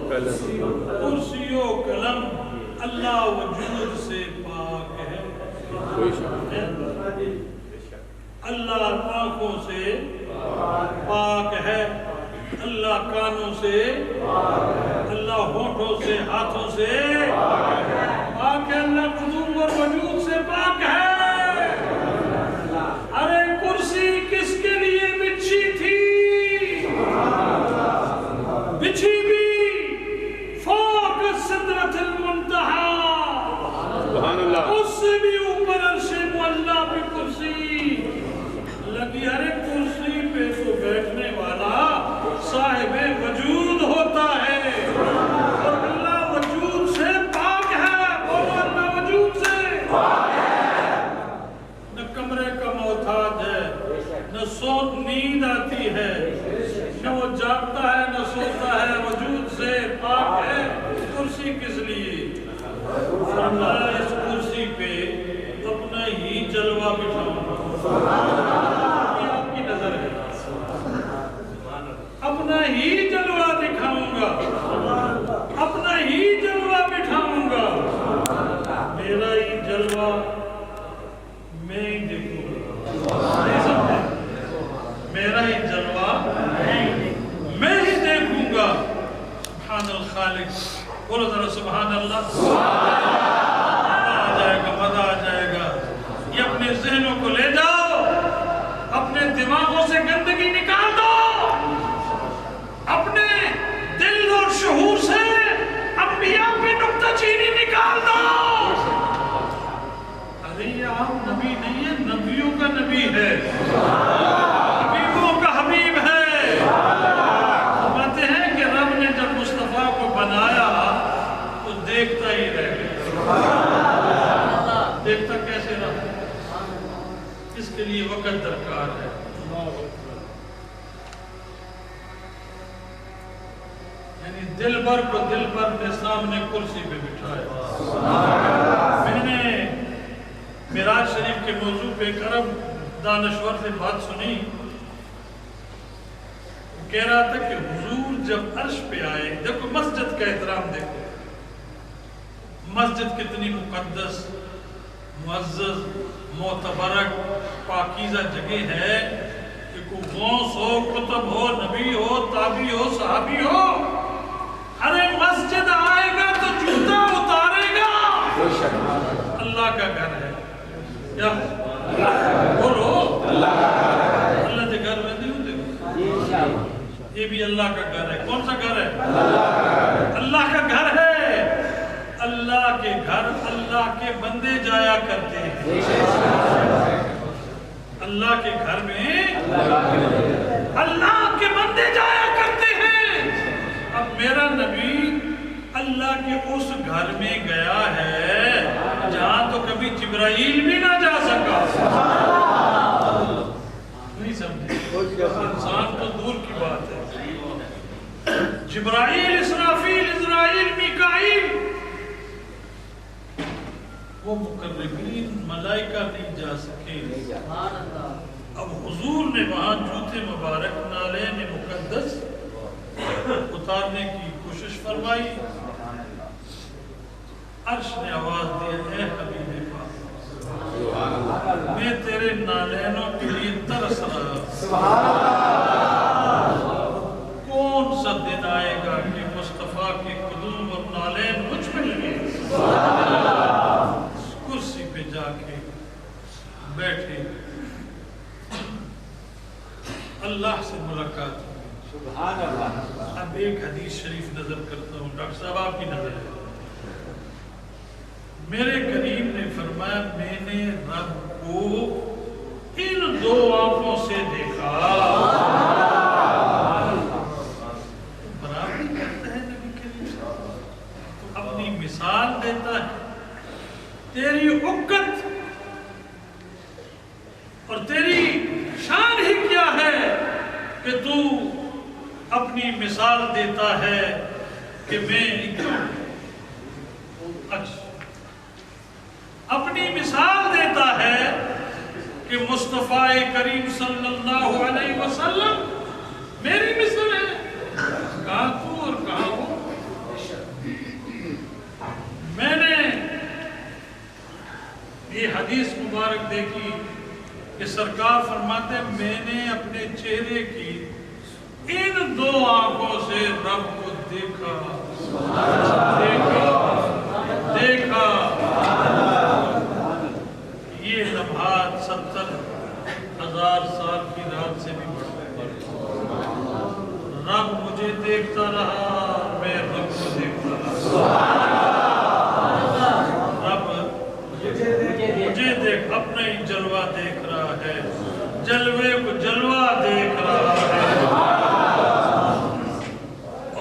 کرسی و قلم اللہ وجود سے پاک ہے، اللہ آنکھوں سے پاک ہے، اللہ کانوں سے، اللہ ہونٹوں سے، ہاتھوں سے پاک ہے، اللہ قدوم اور وجود سے پاک ہے۔ ارے کرسی کس کے لیے بچھی تھی؟ بچھی بھی فوق سدرۃ المنتہا، سبحان اللہ، اس سے بھی اوپر عرش معلیٰ پہ کرسی لگی۔ ارے کرسی پہ تو بیٹھنے والا صاحب وجود ہوتا ہے، اور اللہ وجود سے پاک ہے۔ بولو اللہ وجود سے پاک ہے۔ نہ کمرے کا محتاج ہے، نہ نیند آتی ہے، نہ وہ جاگتا ہے نہ سوتا ہے، وجود سے پاک ہے۔ کرسی کس لیے؟ فرمایا اس کرسی پہ اپنا ہی جلوہ بٹھاؤں گا۔ آپ کی نظر ہے، اپنا ہی جلوہ دکھاؤں گا، اپنا ہی جلوہ بٹھاؤں گا، میرا ہی جلوہ میں ہی دیکھوں گا۔ نہیں سمجھے؟ میرا ہی جلوہ میں ہی دیکھوں گا۔ سبحان الخالق، بولو ذرا سبحان اللہ۔ مزہ آ جائے گا، مزہ آ جائے گا۔ یہ اپنے ذہنوں کو لے جاؤ، اپنے دماغوں سے گندگی نکال دو، اپنے دل اور شعور سے انبیاء پہ نکتہ چینی نکال دو۔ ارے یہ عام نبی نہیں ہے، نبیوں کا نبی ہے، حبیبوں کا حبیب ہے۔ فرماتے ہیں کہ رب نے جب مصطفیٰ کو بنایا تو دیکھتا ہی رہ گیا۔ دیکھتا کیسے رہا؟ اس کے لیے وقت درکار ہے۔ یعنی دل بھر کو دل بھر نے سامنے کرسی پہ بٹھایا۔ میں نے معراج شریف کے موضوع پہ کرم دانشور سے بات سنی، کہہ رہا تھا کہ حضور جب عرش پہ آئے، دیکھو مسجد کا احترام، دیکھو مسجد کتنی مقدس، معزز، معتبرک، پاکیزہ جگہ ہے کہ کوئی غوث ہو، قطب ہو، نبی ہو، تابعی ہو، صحابی ہو، ارے مسجد آئے گا تو جوتا اتارے گا، اللہ کا گھر ہے. کیا بولو؟ اللہ کے گھر میں نہیں ہوتے. یہ بھی اللہ کا گھر ہے. کون سا گھر ہے؟ اللہ کا گھر ہے. اللہ کے گھر اللہ کے بندے جایا کرتے ہیں. اللہ کے گھر میں اللہ کے بندے جایا کرتے ہیں. اب میرا نبی اللہ کے اس گھر میں گیا ہے جہاں تو کبھی جبرائیل بھی نہ جا سکا. نہیں سمجھے؟ انسان تو دور کی بات ہے. جبرائیل، اسرافیل، عزرائیل، میکائیل، وہ مقربین ملائکہ نہیں جا سکے. اب حضور نے وہاں جوتے مبارک نالین مقدس اتارنے کی کوشش فرمائی. عرش نے آواز دی، اے حبیب پاک، میں تیرے نالینوں کے لیے ترس رہا. کون سا دن آئے گا کہ مصطفیٰ کے قدوم اور نالین مجھ پہ لگے؟ کرسی پہ جا کے بیٹھے، اللہ سے ملاقات. سبحان اللہ. اب ایک حدیث شریف نظر کرتا ہوں. ڈاکٹر صاحب آپ کی نظر ہے. میرے کریم نے فرمایا میں نے رب کو ان دو آنکھوں سے دیکھا. برابری کرتا ہے نبی کریم صاحب، اپنی مثال دیتا ہے. تیری عقت اور تیری شان ہی کیا ہے کہ تو اپنی مثال دیتا ہے کہ میں اپنی مثال دیتا ہے کہ مصطفیٰ کریم صلی اللہ علیہ وسلم میری مثل ہے. کہاں تو اور کہاں ہو؟ میں نے یہ حدیث مبارک دیکھی کہ سرکار فرماتے ہیں میں نے اپنے چہرے کی ان دو آنکھوں سے رب کو دیکھا دیکھا. یہ لمحات 70,000 سال کی رات سے بھی بڑھ گئے. رب مجھے دیکھتا رہا، میں رب کو دیکھتا رہا. رب مجھے دیکھ اپنا ہی جلوہ دیکھ رہا ہے، جلوے کو جلوہ دیکھ رہا ہے.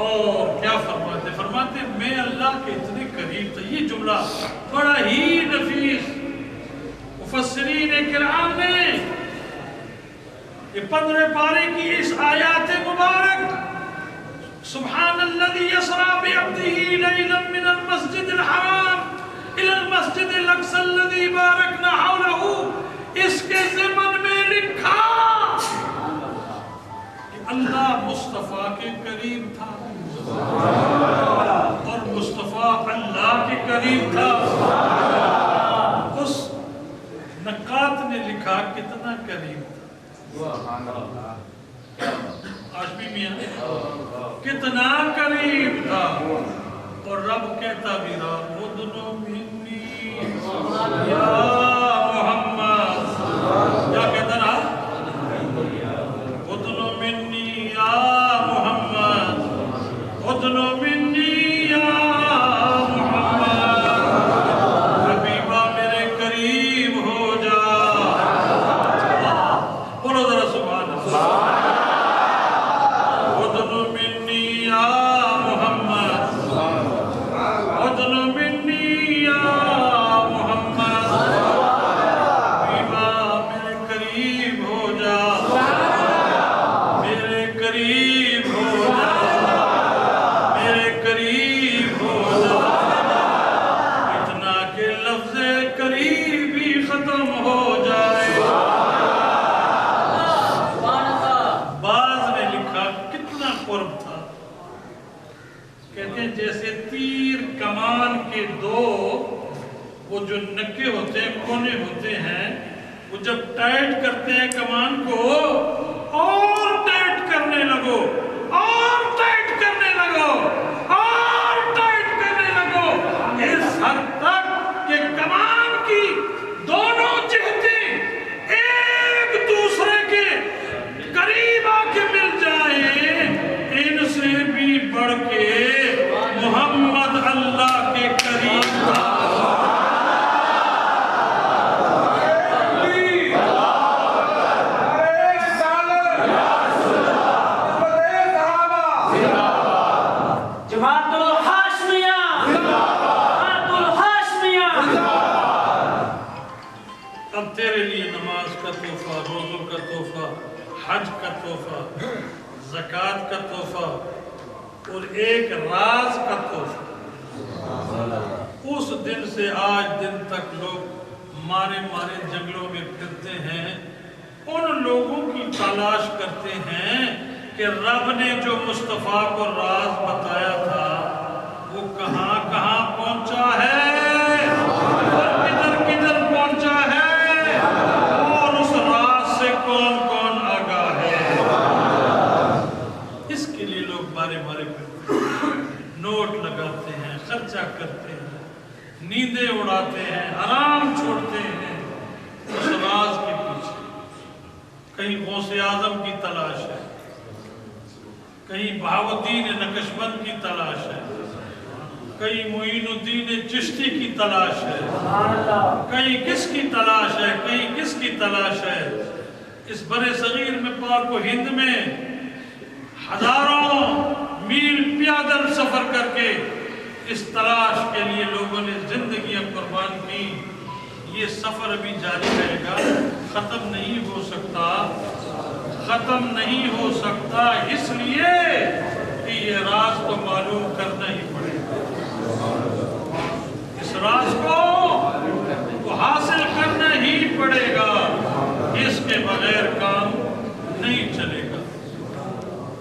اور کیا فرماتے فرماتے میں اللہ کے اتنے قریب تھا. یہ جملہ بڑا ہی نفیس مفسرین کرام نے یہ 15 پارے کی اس آیات مبارک سبحان الذی یسری بعبدہ لیلا من المسجد الحرام الى المسجد الاقصى الذي باركنا حوله، اس کے ضمن میں لکھا کہ اللہ مصطفیٰ کے قریب تھا اور مصطفیٰ اللہ کے قریب تھا. اس نقات نے لکھا کتنا قریب تھا. آشمی میاں کتنا قریب تھا. اور رب کہتا بھی رہا اُدْنُ مِنِّي یا محمد. کیا کہتا رہا؟ اُدْنُ مِنِّي یا محمد، اُدْنُ مِنِّي یا محمد. حبیبہ میرے قریب ہو جا. بولو ذرا سبحان اللہ. اُدْنُ مِنِّي یا محمد، اُدْنُ مِنِّي یا محمد. حبیبہ میرے قریب ہو جا، میرے قریب ہو جا، میرے قریب ہو جا. اتنا کہ لفظ قریب ہی ختم ہو جائے. بعض نے لکھا کتنا قرب تھا. کہتے ہیں جیسے تیر کمان کے دو وہ جو نکے ہوتے ہیں، کونے ہوتے ہیں، وہ جب ٹائٹ کرتے ہیں کمان کو اور ٹائٹ کرنے لگو، اور ٹائٹ کرنے لگو، اور ٹائٹ کرنے لگو، اس حد تک کہ کمان کی تیرے لیے نماز کا تحفہ، روزوں کا تحفہ، حج کا تحفہ، زکوٰۃ کا تحفہ اور ایک راز کا تحفہ۔ اس دن سے آج دن تک لوگ مارے جنگلوں میں پھرتے ہیں، ان لوگوں کی تلاش کرتے ہیں کہ رب نے جو مصطفیٰ کو راز بتایا تھا وہ کہاں کہاں پہنچا ہے، کدھر پہنچا ہے، اور اس راز سے کون کون آگاہ ہے۔ اس کے لیے لوگ مارے پھرتے ہیں، نوٹ لگاتے ہیں، خرچہ کرتے ہیں، نیندیں اڑاتے ہیں، آرام چھوڑتے ہیں اس راز کے پیچھے۔ کہیں غوث اعظم کی تلاش ہے، کہیں بہاؤالدین نقشبند کی تلاش ہے، کہیں معین الدین چشتی کی تلاش ہے، کہیں کس کی تلاش ہے، کہیں کس کی تلاش ہے۔ اس برِ صغیر میں، پاک و ہند میں ہزاروں میل پیادل سفر کر کے اس تلاش کے لیے لوگوں نے زندگیاں قربان کی۔ یہ سفر ابھی جاری رہے گا، ختم نہیں ہو سکتا، ختم نہیں ہو سکتا، اس لیے کہ یہ راز کو معلوم کرنا ہی پڑے گا، اس راز کو حاصل کرنا ہی پڑے گا، اس کے بغیر کام نہیں چلے گا۔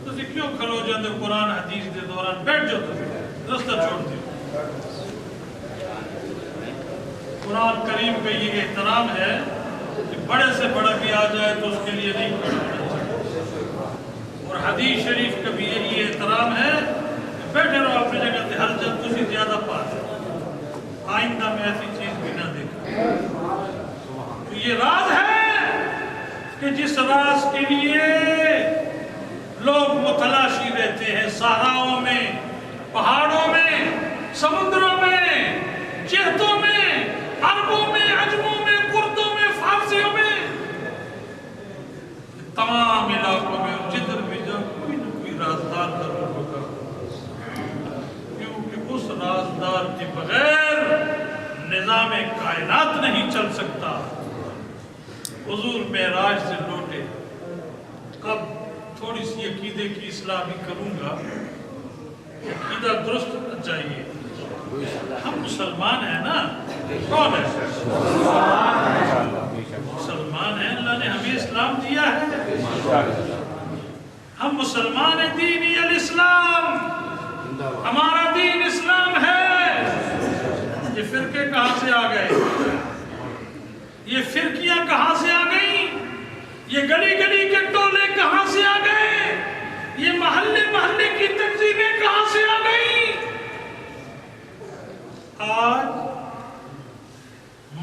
تو کیوں کھلو جاندے قرآن حدیث دے دوران بیٹھ جاؤ، تو رستہ چھوڑ دے۔ قرآن کریم کا یہ احترام ہے کہ بڑے سے بڑا بھی آ جائے تو اس کے لیے نہیں کھڑا ہونا چاہیے، اور حدیث شریف کا بھی یہی احترام ہے کہ بیٹھے رہو اپنی جگہ تے، ہر جب تسی زیادہ پاس آئندہ میں ایسی چیز بھی نہ دیکھا۔ تو یہ راز ہے کہ جس راز کے لیے لوگ متلاشی رہتے ہیں، صحراؤں میں، پہاڑوں میں، سمندروں میں، جہتوں میں، عربوں میں، عجموں میں، کردوں میں، فارسیوں میں، تمام علاقوں میں، جدھر بھی جاؤ کوئی نہ کوئی رازدار ضرور ہوگا، کیونکہ اس رازدار کے بغیر نظام کائنات نہیں چل سکتا۔ حضور معراج سے لوٹے، اب تھوڑی سی عقیدے کی اصلاح بھی کروں گا، عقیدہ درست ہونا چاہیے۔ ہم مسلمان ہیں نا، کون ہے؟ مسلمان ہیں، اللہ نے ہمیں اسلام دیا ہے، ہم مسلمان ہیں، دینی الاسلام، ہمارا دین اسلام ہے۔ یہ فرقے کہاں سے آ گئے؟ یہ فرقیاں کہاں سے آ گئیں؟ یہ گلی گلی کے ٹولے کہاں سے آ گئے؟ یہ محلے محلے کی تنظیمیں کہاں سے آ گئیں؟ آج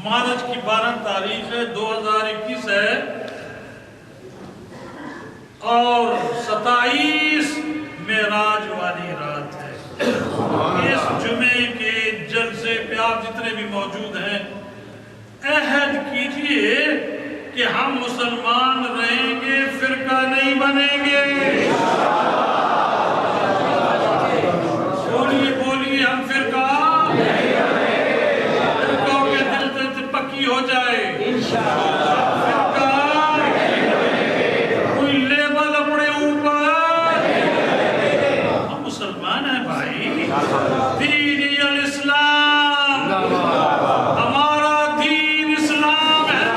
مارچ کی 12 تاریخ ہے، 2021 ہے، اور 27 معراج والی رات ہے۔ اس جمعے کے جلسے پہ آپ جتنے بھی موجود ہیں، عہد کیجئے کہ ہم مسلمان رہیں گے، فرقہ نہیں بنیں گے۔ بولیے ہم فرقہ فرقوں کے دل سے پکی ہو جائے، فرقہ کوئی لیبل اپنے اوپر، ہم مسلمان ہیں بھائی، دینی الاسلام، ہمارا دین اسلام ہے،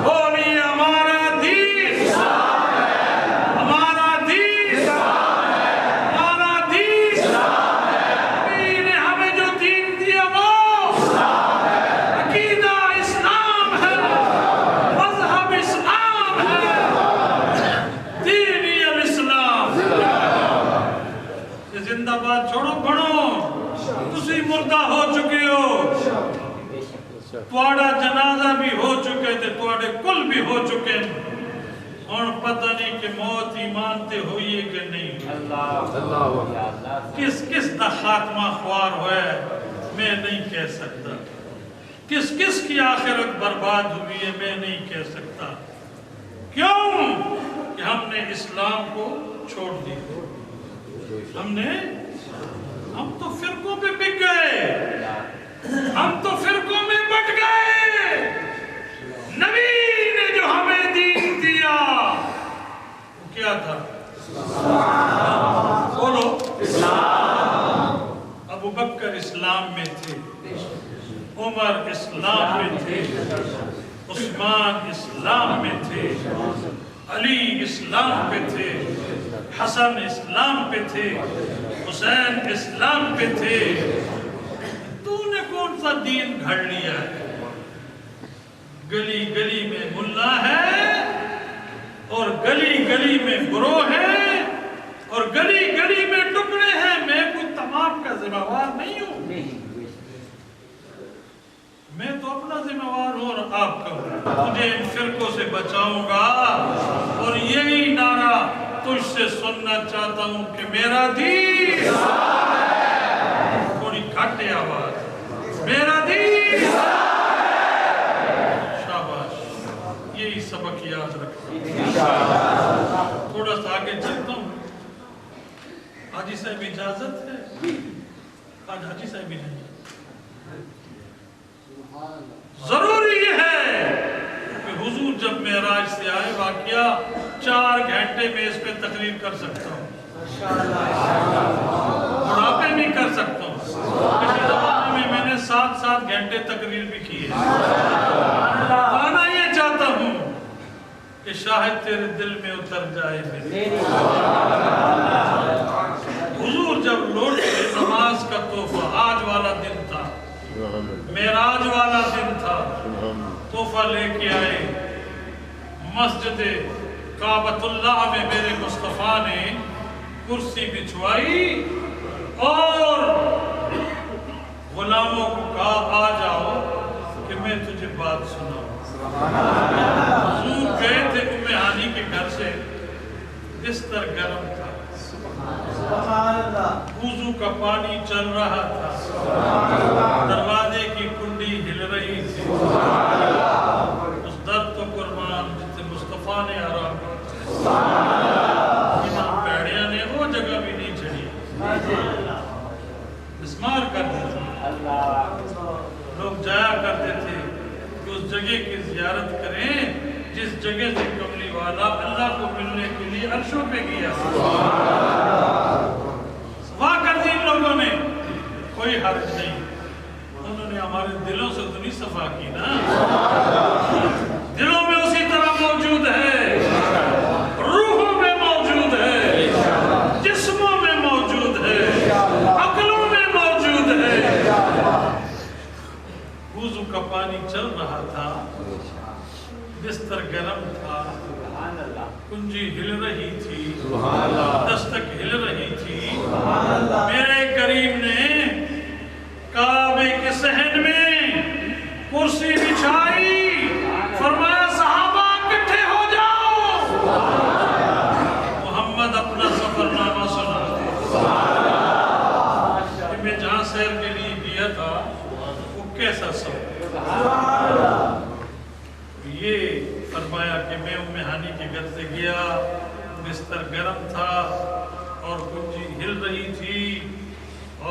بولیے ہمارا دین اسلام ہے، ہمارا دین اسلام ہے، ہمارا دین اسلام ہے، دین نے ہمیں جو دین دیا وہ اسلام ہے، عقیدہ اسلام ہے، مذہب اسلام ہے، دینی الاسلام۔ یہ زندہ باد چھوڑو، بڑھو، تسی مردہ ہو چکے ہو، تواڑا جنازہ بھی ہو چکے تھے، تواڑے کل بھی ہو چکے ہیں، اور پتہ نہیں کہ موت ایمان تے ہوئی کہ نہیں، کس دا خاتمہ خوار ہوئے میں نہیں کہہ سکتا، کس کی آخرت برباد ہوئی ہے میں نہیں کہہ سکتا۔ کیوں کہ ہم نے اسلام کو چھوڑ دی، ہم تو فرقوں پہ بک گئے، ہم تو فرقوں میں بٹ گئے، اسلام میں تھے، عثمان اسلام میں تھے، علی اسلام پہ تھے، حسن اسلام پہ تھے، حسین اسلام پہ تھے، تو نے کون سا دین گھڑ لیا ہے؟ گلی گلی میں ملا ہے اور گلی گلی میں گروہ ہے اور گلی گلی میں ٹکڑے ہیں، میں کوئی تمام کا ذمہ وار نہیں ہوں، میں تو اپنا ذمہ وار ہوں اور آپ کا ہوں، مجھے ان فرقوں سے بچاؤں گا، اور یہی نعرہ تجھ سے سننا چاہتا ہوں کہ میرا دین، تھوڑی گھٹے آواز، میرا دین، شاباش، یہی سبق یاد رکھنا۔ تھوڑا سا آگے چلتا ہوں، حاجی صاحب اجازت ہے؟ آج حاجی صاحب بھی نہیں، ضروری یہ ہے کہ حضور جب معراج سے آئے، واقعہ 4 گھنٹے میں اس پہ تقریر کر سکتا ہوں، بڑھاپے بھی کر سکتا ہوں، پچھلے زمانے میں نے 7 گھنٹے تقریر بھی کی ہے۔ آنا یہ چاہتا ہوں کہ شاہد تیرے دل میں اتر جائے میرے، حضور جب لوٹ کے نماز کا تحفہ، آج والا دن تھا، معراج والا دن تھا، تحفہ لے کے آئے، مسجد کعبۃ اللہ میں میرے مصطفیٰ نے کرسی بچھوائی اور غلاموں کو کہا آ جاؤ کہ میں تجھے بات سناؤں۔ حضور گئے تھے ام ہانی کے گھر سے، بستر گرم تھا، وضو کا پانی چل رہا تھا، دروازے کی کنڈی ہل رہی تھی، اس درد تو قربان جتنے مصطفیٰ نے آرام کیا، امام پیڑیاں نے وہ جگہ بھی نہیں چھڑی، مسمار کرتے تھے، لوگ جایا کرتے تھے کہ اس جگہ کی زیارت کریں جس جگہ سے کملی والا اللہ کو ملنے کے لیے عرشوں پہ گیا، صفا کر دی ان لوگوں نے، کوئی حرج نہیں، انہوں نے ہمارے دلوں سے تو نہیں صفا کی نا، دلوں میں اسی طرح موجود ہے، روحوں میں موجود ہے، جسموں میں موجود ہے، عقلوں میں موجود ہے۔ وضو کا پانی چل رہا تھا، بستر گرم تھا، کنجی ہل رہی تھی، دستک ہل رہی تھی، میرے کریم نے کعبے کے صحن میں کرسی بچھائی، فرمایا صحابہ اکٹھے ہو جاؤ، محمد اپنا سفر نامہ سنا، کہ میں جہاں سیر کے لیے گیا تھا وہ کیسا سفر، یہ فرمایا کہ میں ام ہانی کے گھر سے گیا، بستر گرم تھا اور کنجی ہل رہی تھی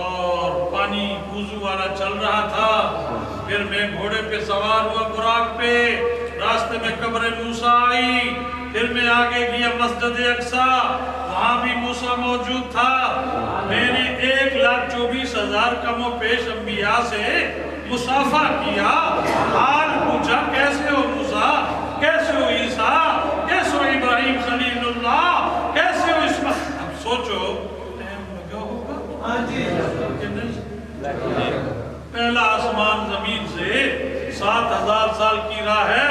اور پانی وضو والا چل رہا تھا، پھر میں گھوڑے پہ سوار ہوا براق پہ، راستے میں قبر موسیٰ آئی، پھر میں آگے گیا مسجد اقصیٰ، وہاں بھی موسیٰ موجود تھا، میں نے 1,24,000 کم و پیش انبیاء سے مصافحہ کیا، حال پوچھا کیسے ہو موسیٰ، کیسے ہو عیسیٰ، کیسے ہو ابراہیم خلیل اللہ، کیسے ہو اسماعیل، اب سوچو ٹائم لگا ہوگا کہ نہیں؟ پہلا آسمان زمین سے 7,000 سال کی راہ ہے،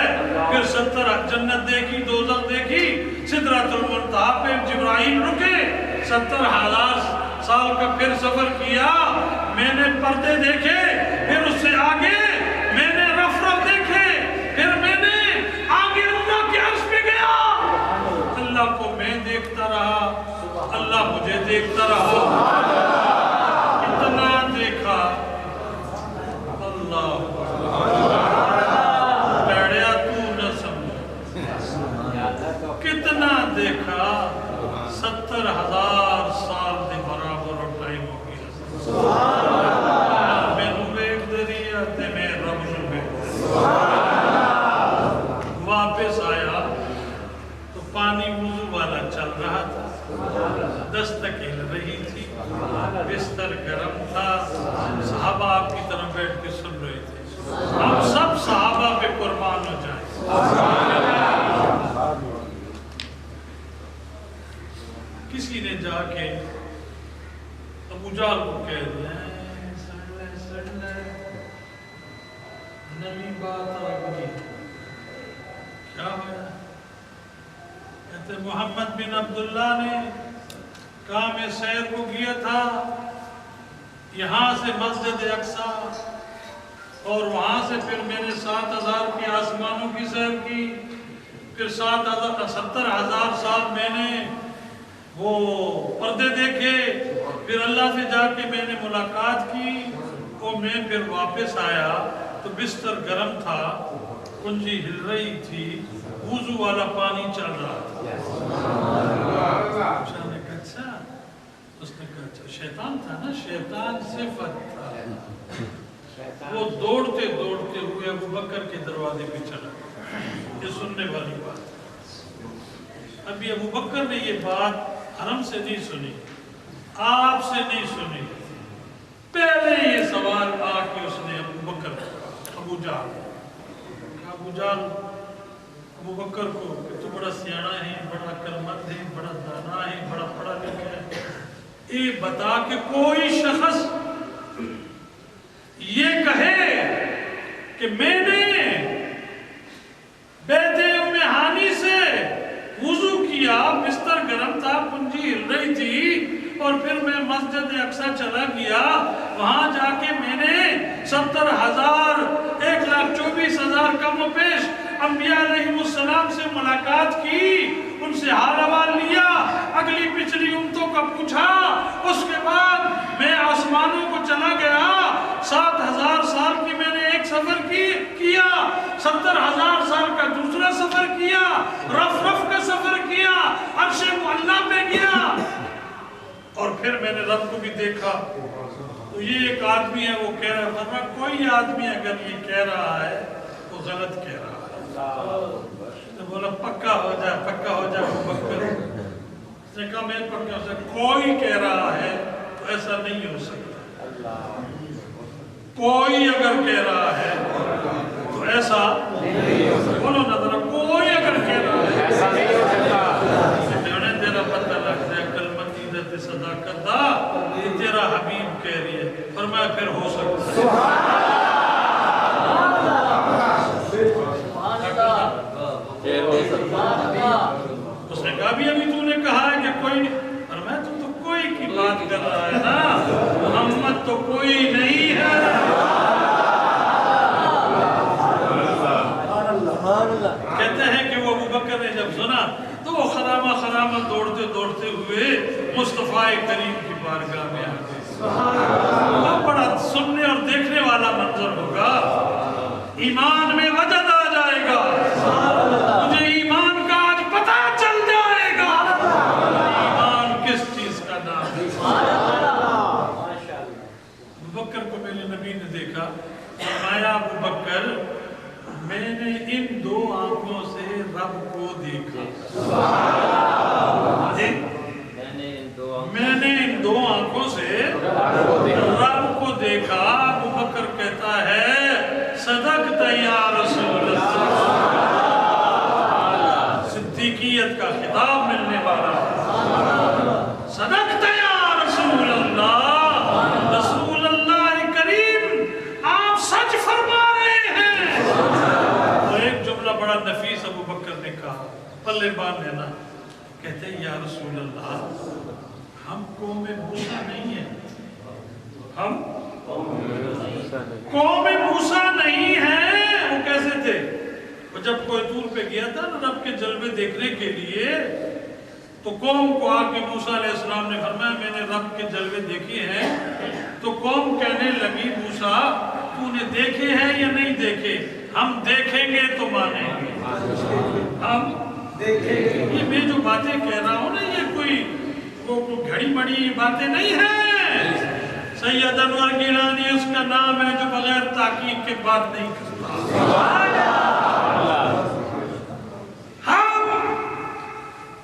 پھر 70 جنت دیکھی، دوزخ دیکھی، سدرۃ المنتہا پہ جبرائیل رکے، 70,000 سال کا پھر سفر کیا، میں نے پردے دیکھے، پھر اس سے آگے میں نے رف دیکھے، پھر میں نے آگے اللہ کے عرش پہ گیا، اللہ کو میں دیکھتا رہا، اللہ مجھے دیکھتا رہا، اتنا دیکھا، اللہ پیڑیا تو نہ سمجھ، کتنا دیکھا، 70,000 سال دے برابر اور ٹائم ہو گیا، میں نو ایک دریا تے میں رب نو ایک، واپس آیا تو پانی وضو والا چل رہا تھا، دستک ہل رہی تھی، بستر گرم تھا، صحابہ آپ کی طرف بیٹھ کے سن رہے تھے، جا کے ابو جہل کو کہہ دیا نئی بات آ گئی. کیا ہوا؟ کہتے محمد بن عبداللہ نے کام سیر کو کیا تھا یہاں سے مسجد اقصیٰ اور وہاں سے پھر میں نے 7,000 کی آسمانوں کی سیر کی پھر 70,000 سال میں نے وہ پردے دیکھے پھر اللہ سے جا کے میں نے ملاقات کی اور میں پھر واپس آیا تو بستر گرم تھا کنجی ہل رہی تھی وضو والا پانی چل رہا تھا. اچھا اس نے کہا اچھا شیطان تھا نا شیطان صفت تھا. وہ دوڑتے دوڑتے ہوئے ابو بکر کے دروازے پہ چلا. یہ سننے والی بات. ابھی ابو بکر نے یہ بات حرم سے نہیں سنی آپ سے نہیں سنی. پہلے یہ سوال آ کے اس نے ابو بکر ابو جہل ابو بکر کو کہ تو بڑا سیاڑا ہے بڑا عقلمند ہے بڑا دانا ہے بڑا پڑھا لکھا ہے یہ بتا کہ کوئی شخص یہ کہے کہ میں نے بیت ام ہانی سے وضو کیا بستر گرم تھا کنجی ہل رہی تھی اور پھر میں مسجد اقصیٰ چلا گیا وہاں جا کے میں نے 70,000 1,24,000 کم و بیش انبیاء علیہ السلام سے ملاقات کی ان سے حال احوال لیا اگلی پچھلی امتوں کا پوچھا اس کے بعد میں آسمانوں کو چلا گیا 7,000 سال کی میں نے ایک سفر کیا 70,000 سال کا دوسرا سفر کیا رف کا سفر کیا عرش معلیٰ پہ گیا اور پھر میں نے رب کو بھی دیکھا. تو یہ ایک آدمی ہے وہ کہہ رہا تھا کوئی آدمی اگر یہ کہہ رہا ہے تو غلط کہہ رہا ہے. تو بولا پکا ہو جائے ابو بکر. اس نے کہا میں پکا ہو جائے کوئی کہہ رہا ہے تو ایسا نہیں ہو سکتا. کوئی اگر کہہ رہا ہے تو ایسا بولو نا ذرا کوئی اگر کہہ رہا ہے ایسا نہیں ہو سکتا. تیرا پتہ لگ جائے کلمتی عزت صداقت دا یہ تیرا حبیب کہہ رہی ہے فرمایا پھر ہو سکتا ہے. اس نے کہا بھی ابھی تو نے کہا ہے کہ کوئی نہیں فرمایا تو کوئی کی بات کر رہا ہے نا محمد تو کوئی نہیں ہے. کہتے ہیں کہ وہ ابو بکر نے جب سنا تو وہ خرامہ دوڑتے دوڑتے ہوئے مصطفیٰ کریم کی بارگاہ میں آ گئے. بڑا سننے اور دیکھنے والا منظر ہوگا. ایمان میں وجد آ جائے گا مجھے ایمان کا آج پتہ چل جائے گا ایمان کس چیز کا نام ہے. ابو بکر کو میرے نبی نے دیکھا فرمایا ابو بکر میں نے ان 2 آنکھوں سے رب کو دیکھا. میں نے ان 2 آنکھوں سے رب کو دیکھا. ابو بکر کہتا ہے صدقت یا رسول اللہ. صدیقیت کا خطاب ملنے والا ہے. صدقت یا رسول اللہ. رسول اللہ کریم آپ سچ فرما رہے ہیں. تو ایک جملہ بڑا نفیس ابو بکر نے کہا پلے باندھ لینا. کہتے ہیں یا رسول اللہ ہم قوم موسیٰ نہیں ہیں. ہم قوم موسیٰ نہیں ہیں. وہ کیسے تھے؟ وہ جب کوئی طور پہ گیا تھا نا رب کے جلوے دیکھنے کے لیے تو قوم کو آ کے موسیٰ علیہ السلام نے فرمایا میں نے رب کے جلوے دیکھے ہیں. تو قوم کہنے لگی موسیٰ تو نے دیکھے ہیں یا نہیں دیکھے؟ ہم دیکھیں گے تو مانیں گے. ہم یہ میں جو باتیں کہہ رہا ہوں نا یہ کوئی گھڑی مڑی باتیں نہیں ہیں. سید انور گیلانی اس کا نام ہے جو بغیر تحقیق کے بات نہیں کرتا. ہم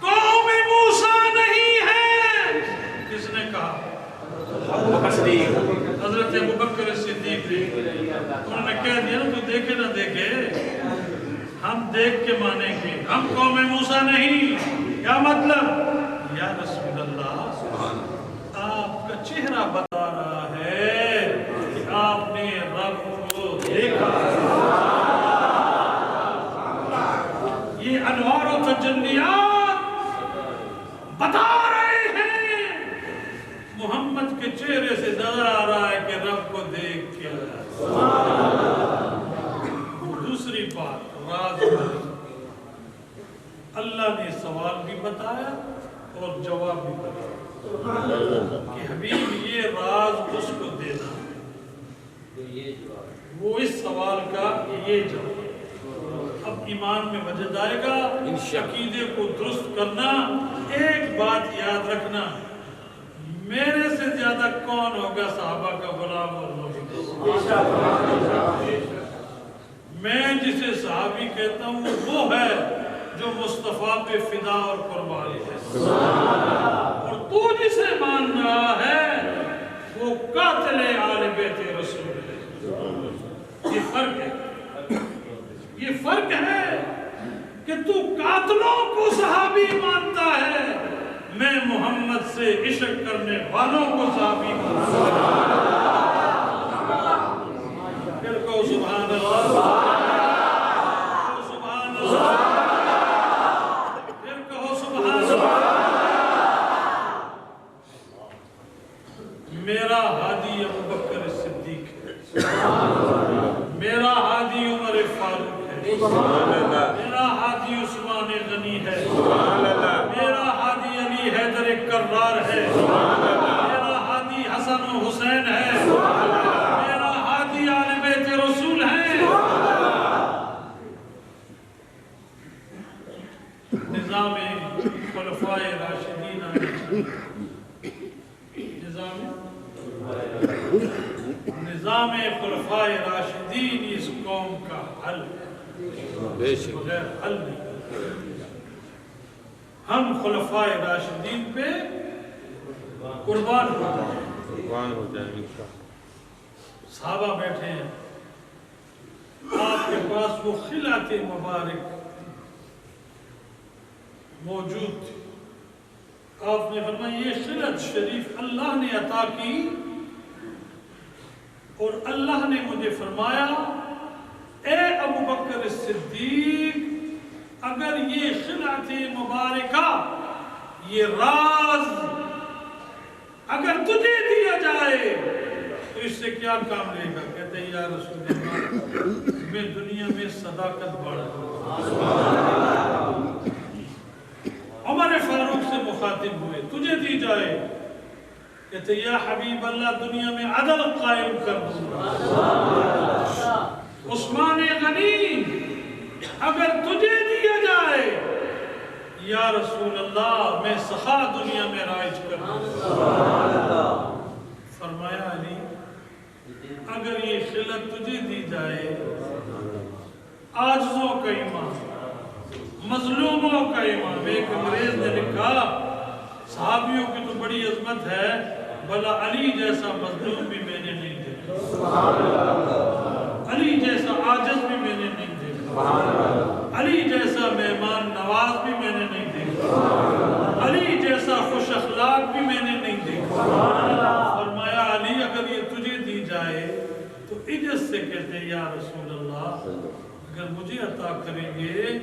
قوم موسیٰ نہیں ہیں. کس نے کہا؟ حضرت ابو بکر صدیق نے. انہوں نے کہہ دیا نا تو دیکھے نہ دیکھے ہم دیکھ کے مانیں گے. ہم قوم موسیٰ نہیں. کیا مطلب؟ یا رسول اللہ چہرہ بتا رہا ہے کہ آپ نے رب کو دیکھا. یہ انوار و تجلیات بتا رہے ہیں محمد کے چہرے سے نظر آ رہا ہے کہ رب کو دیکھ کے. دوسری بات راز اللہ نے سوال بھی بتایا اور جواب بھی بتایا کہ حبیب یہ راز اس کو دینا ہے، وہ اس سوال کا یہ جواب. اب ایمان میں وجد آئے گا، عقیدے کو درست کرنا. ایک بات یاد رکھنا، میرے سے زیادہ کون ہوگا صحابہ کا غلام اور نبی کا؟ میں جسے صحابی کہتا ہوں وہ ہے جو مصطفیٰ پہ فدا اور قربانی ہے، اور تو جسے مان رہا ہے وہ قاتل آل بیت رسول ہے. یہ فرق ہے، یہ فرق ہے کہ تو قاتلوں کو صحابی مانتا ہے، میں محمد سے عشق کرنے والوں کو صحابی مانتا ہوں. پھر کہو سبحان اللہ، سبحان اللہ، پھر کہو سبحان اللہ. میرا ہادی ابو بکر صدیق ہے، میرا ہادی عمر فاروق ہے، میرا ہادی عثمان غنی ہے، میرا ہادی علی حیدر کرار ہے، میرا ہادی حسن و حسین ہے، میرا ہادی آل بیت رسول ہے. نظام خلفائے راشدین نظام خلفائے راشدین اس قوم کا حل ہے، غیر حل نہیں. ہم خلفائے راشدین پہ قربان ہو جائیں. صحابہ بیٹھے ہیں، آپ کے پاس وہ خلعت مبارک موجود تھی. آپ نے فرمایا یہ خلعت شریف اللہ نے عطا کی، اور اللہ نے مجھے فرمایا اے ابو بکر صدیق اگر یہ خلعت مبارکہ، یہ راز اگر تجھے دیا جائے تو اس سے کیا کام لے گا؟ کہتے ہیں یا رسول اللہ میں دنیا میں صداقت بڑھا. عمر فاروق سے مخاطب ہوئے، تجھے دی جائے؟ کہتے ہیں یا حبیب اللہ دنیا میں عدل قائم کر دوں. عثمان غنی اگر تجھے دیا جائے یا رسول اللہ میں سخا دنیا میں رائج کر دوں. فرمایا علی اگر یہ خلعت تجھے دی جائے، عاجزوں کا امام، مظلوموں کا امام. ایک انگریز نے لکھا صحابیوں کی تو بڑی عظمت ہے، بھلا علی جیسا مظلوم بھی میں نے نہیں دیکھا، علی جیسا عاجز بھی میں نے نہیں دیکھا، علی جیسا مہمان نواز بھی میں نے نہیں دیکھا، علی جیسا خوش اخلاق بھی میں نے نہیں دیکھا. فرمایا علی اگر یہ تجھے دی جائے تو عجز سے کہتے ہیں یا رسول اللہ اگر مجھے عطا کریں گے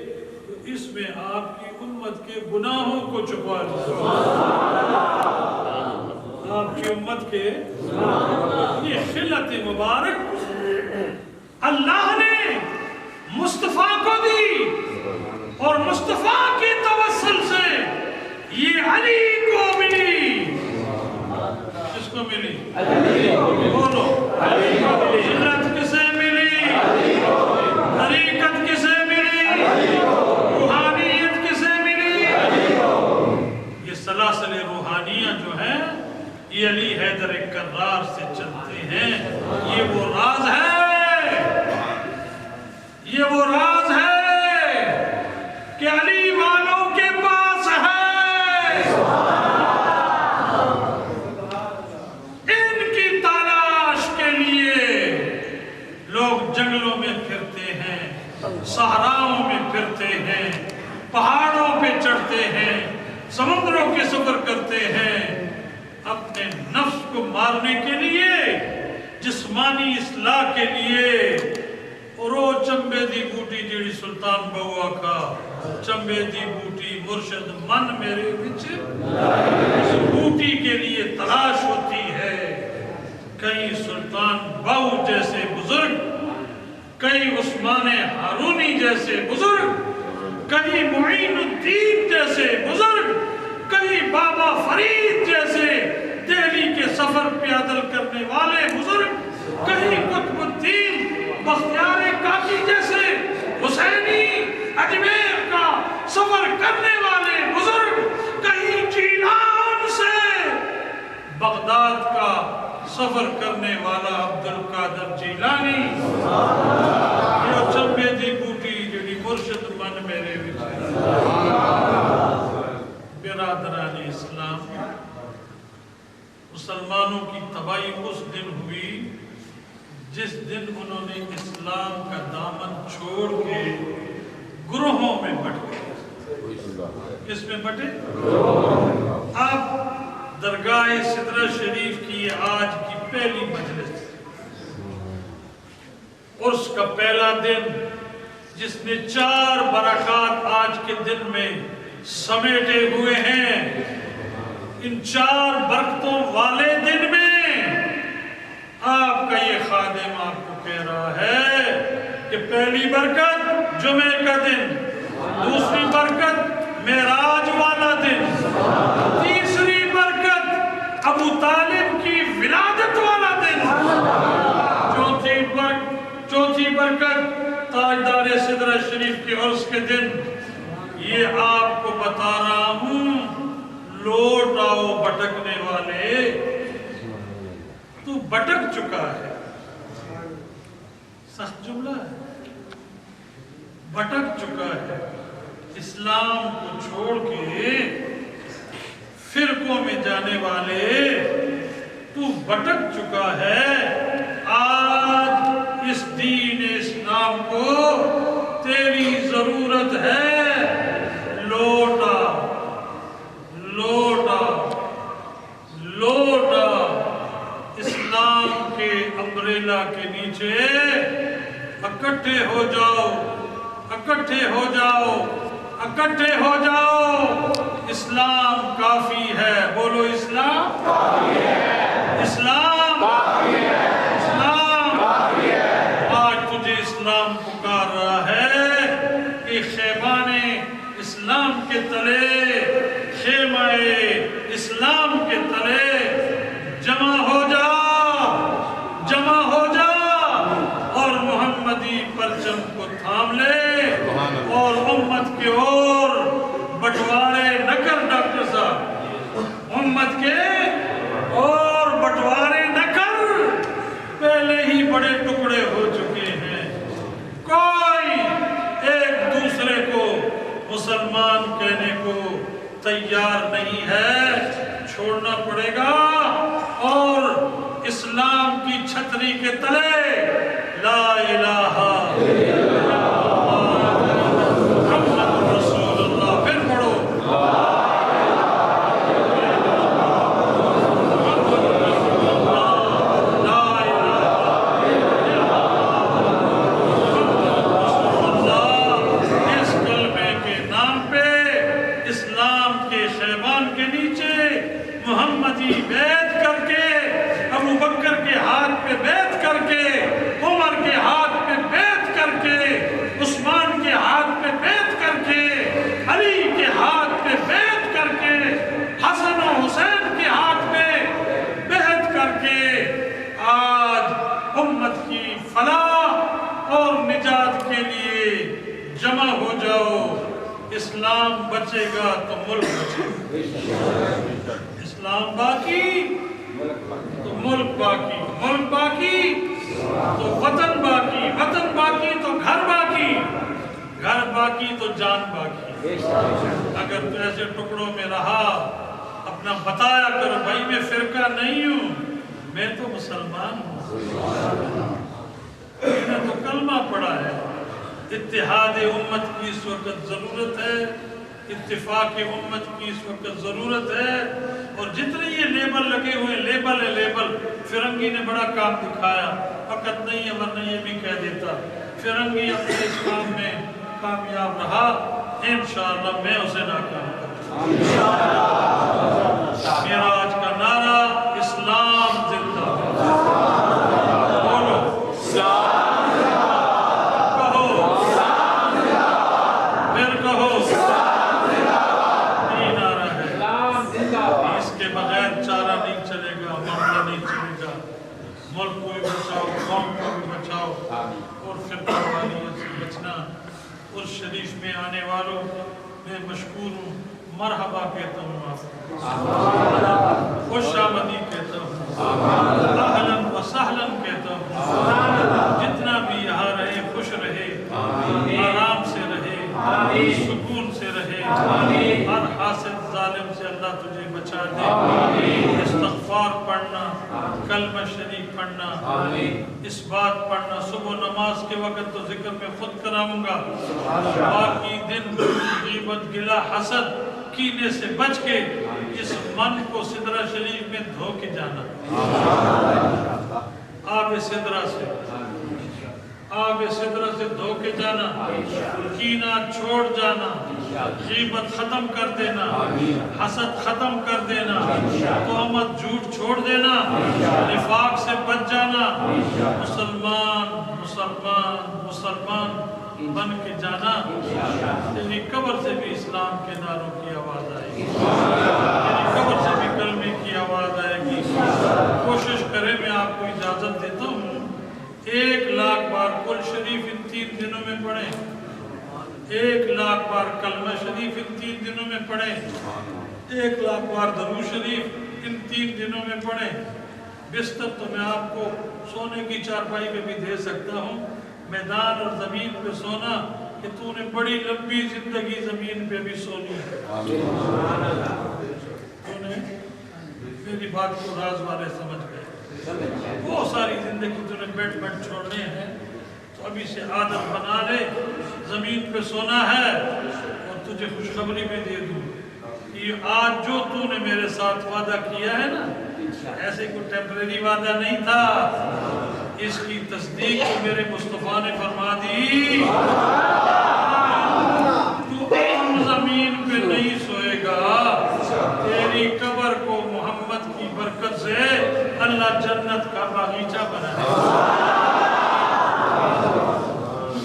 تو اس میں آپ کی امت کے گناہوں کو چھپا دیں. آپ کی امت کے یہ خلعت مبارک اللہ نے مصطفیٰ کو دی، اور مصطفیٰ کے توسل سے یہ علی کو ملی. کس کو ملی؟ بولو خلعت کسے ملی؟ طریقت کسے ملی؟ روحانیت کسے ملی؟ یہ سلاسل روحانیہ جو ہیں یہ علی حیدر کرار سے چلتے ہیں. یہ وہ راز ہے، یہ وہ راز ہے کہ علی والوں کے پاس ہے. ان کی تلاش کے لیے لوگ جنگلوں میں پھرتے ہیں، صحراؤں میں پھرتے ہیں، پہاڑوں پہ چڑھتے ہیں، سمندروں کے سفر کرتے ہیں. اپنے نفس کو مارنے کے لیے، جسمانی اصلاح کے لیے، اور وہ چمبے دی بوٹی جیڑی سلطان بہوا کا چمبے دی بوٹی مرشد من میرے وچ، اس بوٹی کے لیے تلاش ہوتی ہے۔ کہیں سلطان بہو جیسے بزرگ، کہیں عثمان ہارونی جیسے بزرگ، کہیں معین الدین جیسے بزرگ، کہیں بابا فرید جیسے دہلی کے سفر پیادل کرنے والے بزرگ، کہیں قطب الدین بختیار کاکی جیسے حسینی اجمیر کا سفر کرنے والے بزرگ، کہیں جیلان سے بغداد کا سفر کرنے والا عبد القادر جیلانی، یہ چمبے دی بوٹی جڑی مرشد من میرے وچ۔ برادران اسلام، مسلمانوں کی تباہی اس دن ہوئی جس دن انہوں نے اسلام کا دامن چھوڑ کے گروہوں میں بٹ گئے۔ کس میں بٹے؟ اب درگاہ سدرہ شریف کی آج کی پہلی مجلس، عرس کا پہلا دن، جس نے 4 برکات آج کے دن میں سمیٹے ہوئے ہیں۔ ان 4 برکتوں والے دن میں آپ کا یہ خادم آپ کو کہہ رہا ہے کہ پہلی برکت جمعے کا دن، دوسری برکت معراج والا دن، تیسری برکت ابو طالب کی ولادت والا دن، چوتھی برکت تاجدار سدرہ شریف کے عرس کے دن۔ یہ آپ کو بتا رہا ہوں، لوٹ آؤ بھٹکنے والے، تو بھٹک چکا ہے۔ سخت جملہ ہے، بھٹک چکا ہے، اسلام کو چھوڑ کے فرقوں میں جانے والے، تو بھٹک چکا ہے۔ آج اس دین اسلام کو تیری ضرورت ہے، لوٹا لوٹا لوٹا اسلام کے امبریلا کے نیچے اکٹھے ہو جاؤ، اکٹھے ہو جاؤ، اکٹھے ہو جاؤ۔ اسلام کافی ہے، بولو اسلام کافی ہے، اسلام کافی ہے، اسلام کافی ہے۔ آج تجھے اسلام پکار رہا ہے کہ خیبان اسلام کے تلے، خیمہ اسلام کے تلے جمع ہو جا، جمع ہو جا، اور محمدی پرچم کو تھام لے، اور امت کے اور بٹوارے نہ کر۔ ڈاکٹر صاحب، امت کے اور بٹوارے نہ کر، پہلے ہی بڑے ٹکڑے ہو چکے ہیں۔ کوئی ایک دوسرے کو مسلمان کہنے کو تیار نہیں ہے، چھوڑنا پڑے گا، اور اسلام کی چھتری کے تلے لا الہ الا اللہ محمد رسول اللہ، پھر پڑھو محمدی بیعت کر کے، ابو بکر کے ہاتھ پہ بیعت کر کے، عمر کے ہاتھ پہ بیعت کر کے، عثمان کے ہاتھ پہ بیعت کر کے، علی کے ہاتھ پہ بیعت کر کے، حسن و حسین کے ہاتھ پہ بیعت کر کے، آج امت کی فلاح اور نجات کے لیے جمع ہو جاؤ۔ اسلام بچے گا تو ملک بچے گا، اسلام باقی تو ملک باقی، ملک باقی تو وطن باقی، وطن باقی تو گھر باقی، گھر باقی تو جان باقی۔ اگر تو ایسے ٹکڑوں میں رہا، اپنا بتایا کرو بھائی میں فرقہ نہیں ہوں، میں تو مسلمان ہوں، میں نے تو کلمہ پڑھا ہے۔ اتحاد امت کی اس وقت ضرورت ہے، اتفاق امت کی اس وقت ضرورت ہے، اور جتنے یہ لیبل لگے ہوئے لیبل ہے لیبل، فرنگی نے بڑا کام دکھایا، فقط نہیں ہے ورنہ یہ بھی کہہ دیتا، فرنگی اپنے اس کام میں کامیاب رہا، انشاءاللہ میں اسے ناکام کروں۔ میرا آج کا نعرہ اسلام زندہ بولو، کہو، پھر کہو، یہی نعرہ ہے، اس کے بغیر چارہ نہیں چلے گا، معاملہ نہیں چلے گا، ملک کو بھی بچاؤ، قوم کو بھی بچاؤ، اور فرقہ واریت سے بچنا۔ اس شریف میں آنے والوں میں مشکور ہوں، مرحبا کہتا ہوں آپ کو، خوش آمدی کہتا ہوں، اہلاً و سہلاً کہتا ہوں، جتنا بھی یہاں رہے خوش رہے، آرام سے رہے، سکون سے رہے، ہر حاسد ظالم سے اللہ تجھے بچا دے۔ استغفار پڑھنا، کلمہ شریف پڑھنا، اس بات پڑھنا، صبح نماز کے وقت تو ذکر میں خود کراؤں گا، باقی دن غیبت گلہ حسد کینے سے بچ کے اس من کو سدرہ شریف میں دھو کے جانا، آب سدرہ سے دھو کے جانا، کینہ چھوڑ جانا، غیبت ختم کر دینا، حسد ختم کر دینا، تہمت جھوٹ چھوڑ دینا، نفاق سے بچ جانا، مسلمان بن کے جانا۔ تیری قبر سے بھی اسلام کے نعروں کی آواز آئے گی، تیری قبر سے بھی کلمے کی آواز آئے گی۔ کوشش کرے، میں آپ کو اجازت دیتا ہوں، 1,00,000 بار کل شریف ان 3 دنوں میں پڑھیں، 1,00,000 بار کلمہ شریف ان 3 دنوں میں پڑھیں، 1,00,000 بار درود شریف ان 3 دنوں میں پڑھیں۔ بستر تو میں آپ کو سونے کی چارپائی پہ بھی دے سکتا ہوں، میدان اور زمین پہ سونا کہ تو نے بڑی لمبی زندگی زمین پہ بھی سونی ہے، تو نے میری بات کو راز والے سمجھ گئے، بہت ساری زندگی تو نے بیٹھ چھوڑنے ہیں، تو ابھی سے عادت بنا لے، زمین پہ سونا ہے، اور تجھے خوشخبری میں دے دوں، یہ آج جو تو نے میرے ساتھ وعدہ کیا ہے نا، ایسے کوئی ٹیمپریری وعدہ نہیں تھا، اس کی تصدیق تو میرے مصطفیٰ نے فرما دی، تو عام زمین پہ نہیں سوئے گا، تیری قبر کو محمد کی برکت سے اللہ جنت کا باغیچہ بنائے گا،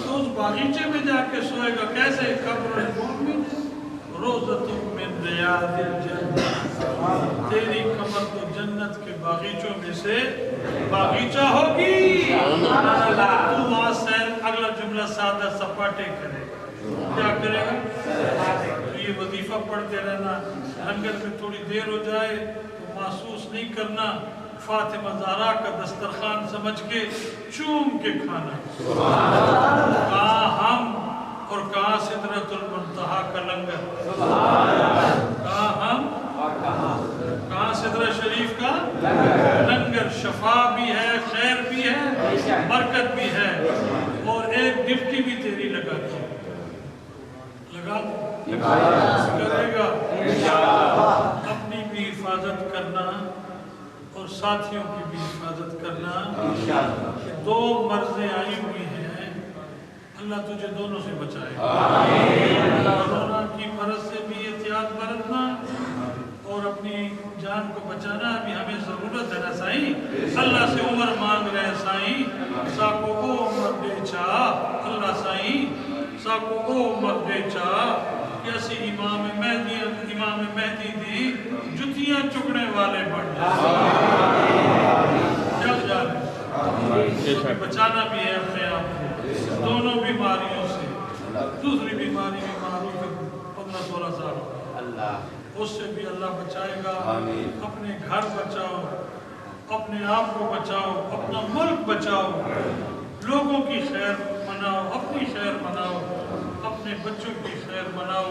تو اس باغیچے میں جا کے سوئے گا، کیسے؟ قبر المؤمن روضۃ من ریاض الجنہ، تیری قبر تو جنت کے باغیچوں میں سے باغیچہ ہوگی، تو وہاں سے اگلا جملہ سادہ سپاٹے کرے گا، کیا کرے گا؟ تو یہ وظیفہ پڑھتے رہنا، لنگر میں تھوڑی دیر ہو جائے تو محسوس نہیں کرنا، فاطمہ زہرا کا دسترخوان سمجھ کے چوم کے کھانا، کہاں ہم اور کہاں سدرۃ المنتہا کا لنگر، کہاں ہم، کہاں سدرہ شریف کا لنگر، شفا بھی ہے، خیر بھی ہے، برکت بھی ہے، اور ایک ڈپٹی بھی تیری لگا دو، لگا دو، کرے گا، اپنی بھی حفاظت کرنا اور ساتھیوں کی بھی حفاظت کرنا، کہ 2 مرضیں آئی ہوئی ہیں، اللہ تجھے دونوں سے بچائے، کورونا کی مرض سے بھی احتیاط برتنا اور اپنی جان کو بچانا، ابھی ہمیں ضرورت ہے نا سائیں، اللہ سے عمر مانگ رہے ہیں سائیں، ساکو او عمر دے چاہ، اللہ سائیں ساکو او عمر دے چاہ، کیسی امام مہدی دی جتیاں چکنے والے بڑھ جائے، بچانا بھی ہے اپنے آپ کو دونوں بیماریوں سے، دوسری بیماری بھی معروف ہے 15-16 سال، اس سے بھی اللہ بچائے گا، اپنے گھر بچاؤ، اپنے آپ کو بچاؤ، اپنا ملک بچاؤ، لوگوں کی خیر مناؤ، اپنی خیر مناؤ، اپنے بچوں کی خیر مناؤ،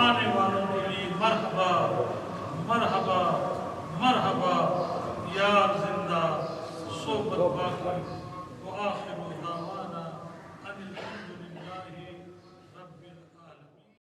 آنے والوں کے لیے مرحبا مرحبا مرحبا، یار زندہ صحبت باقی،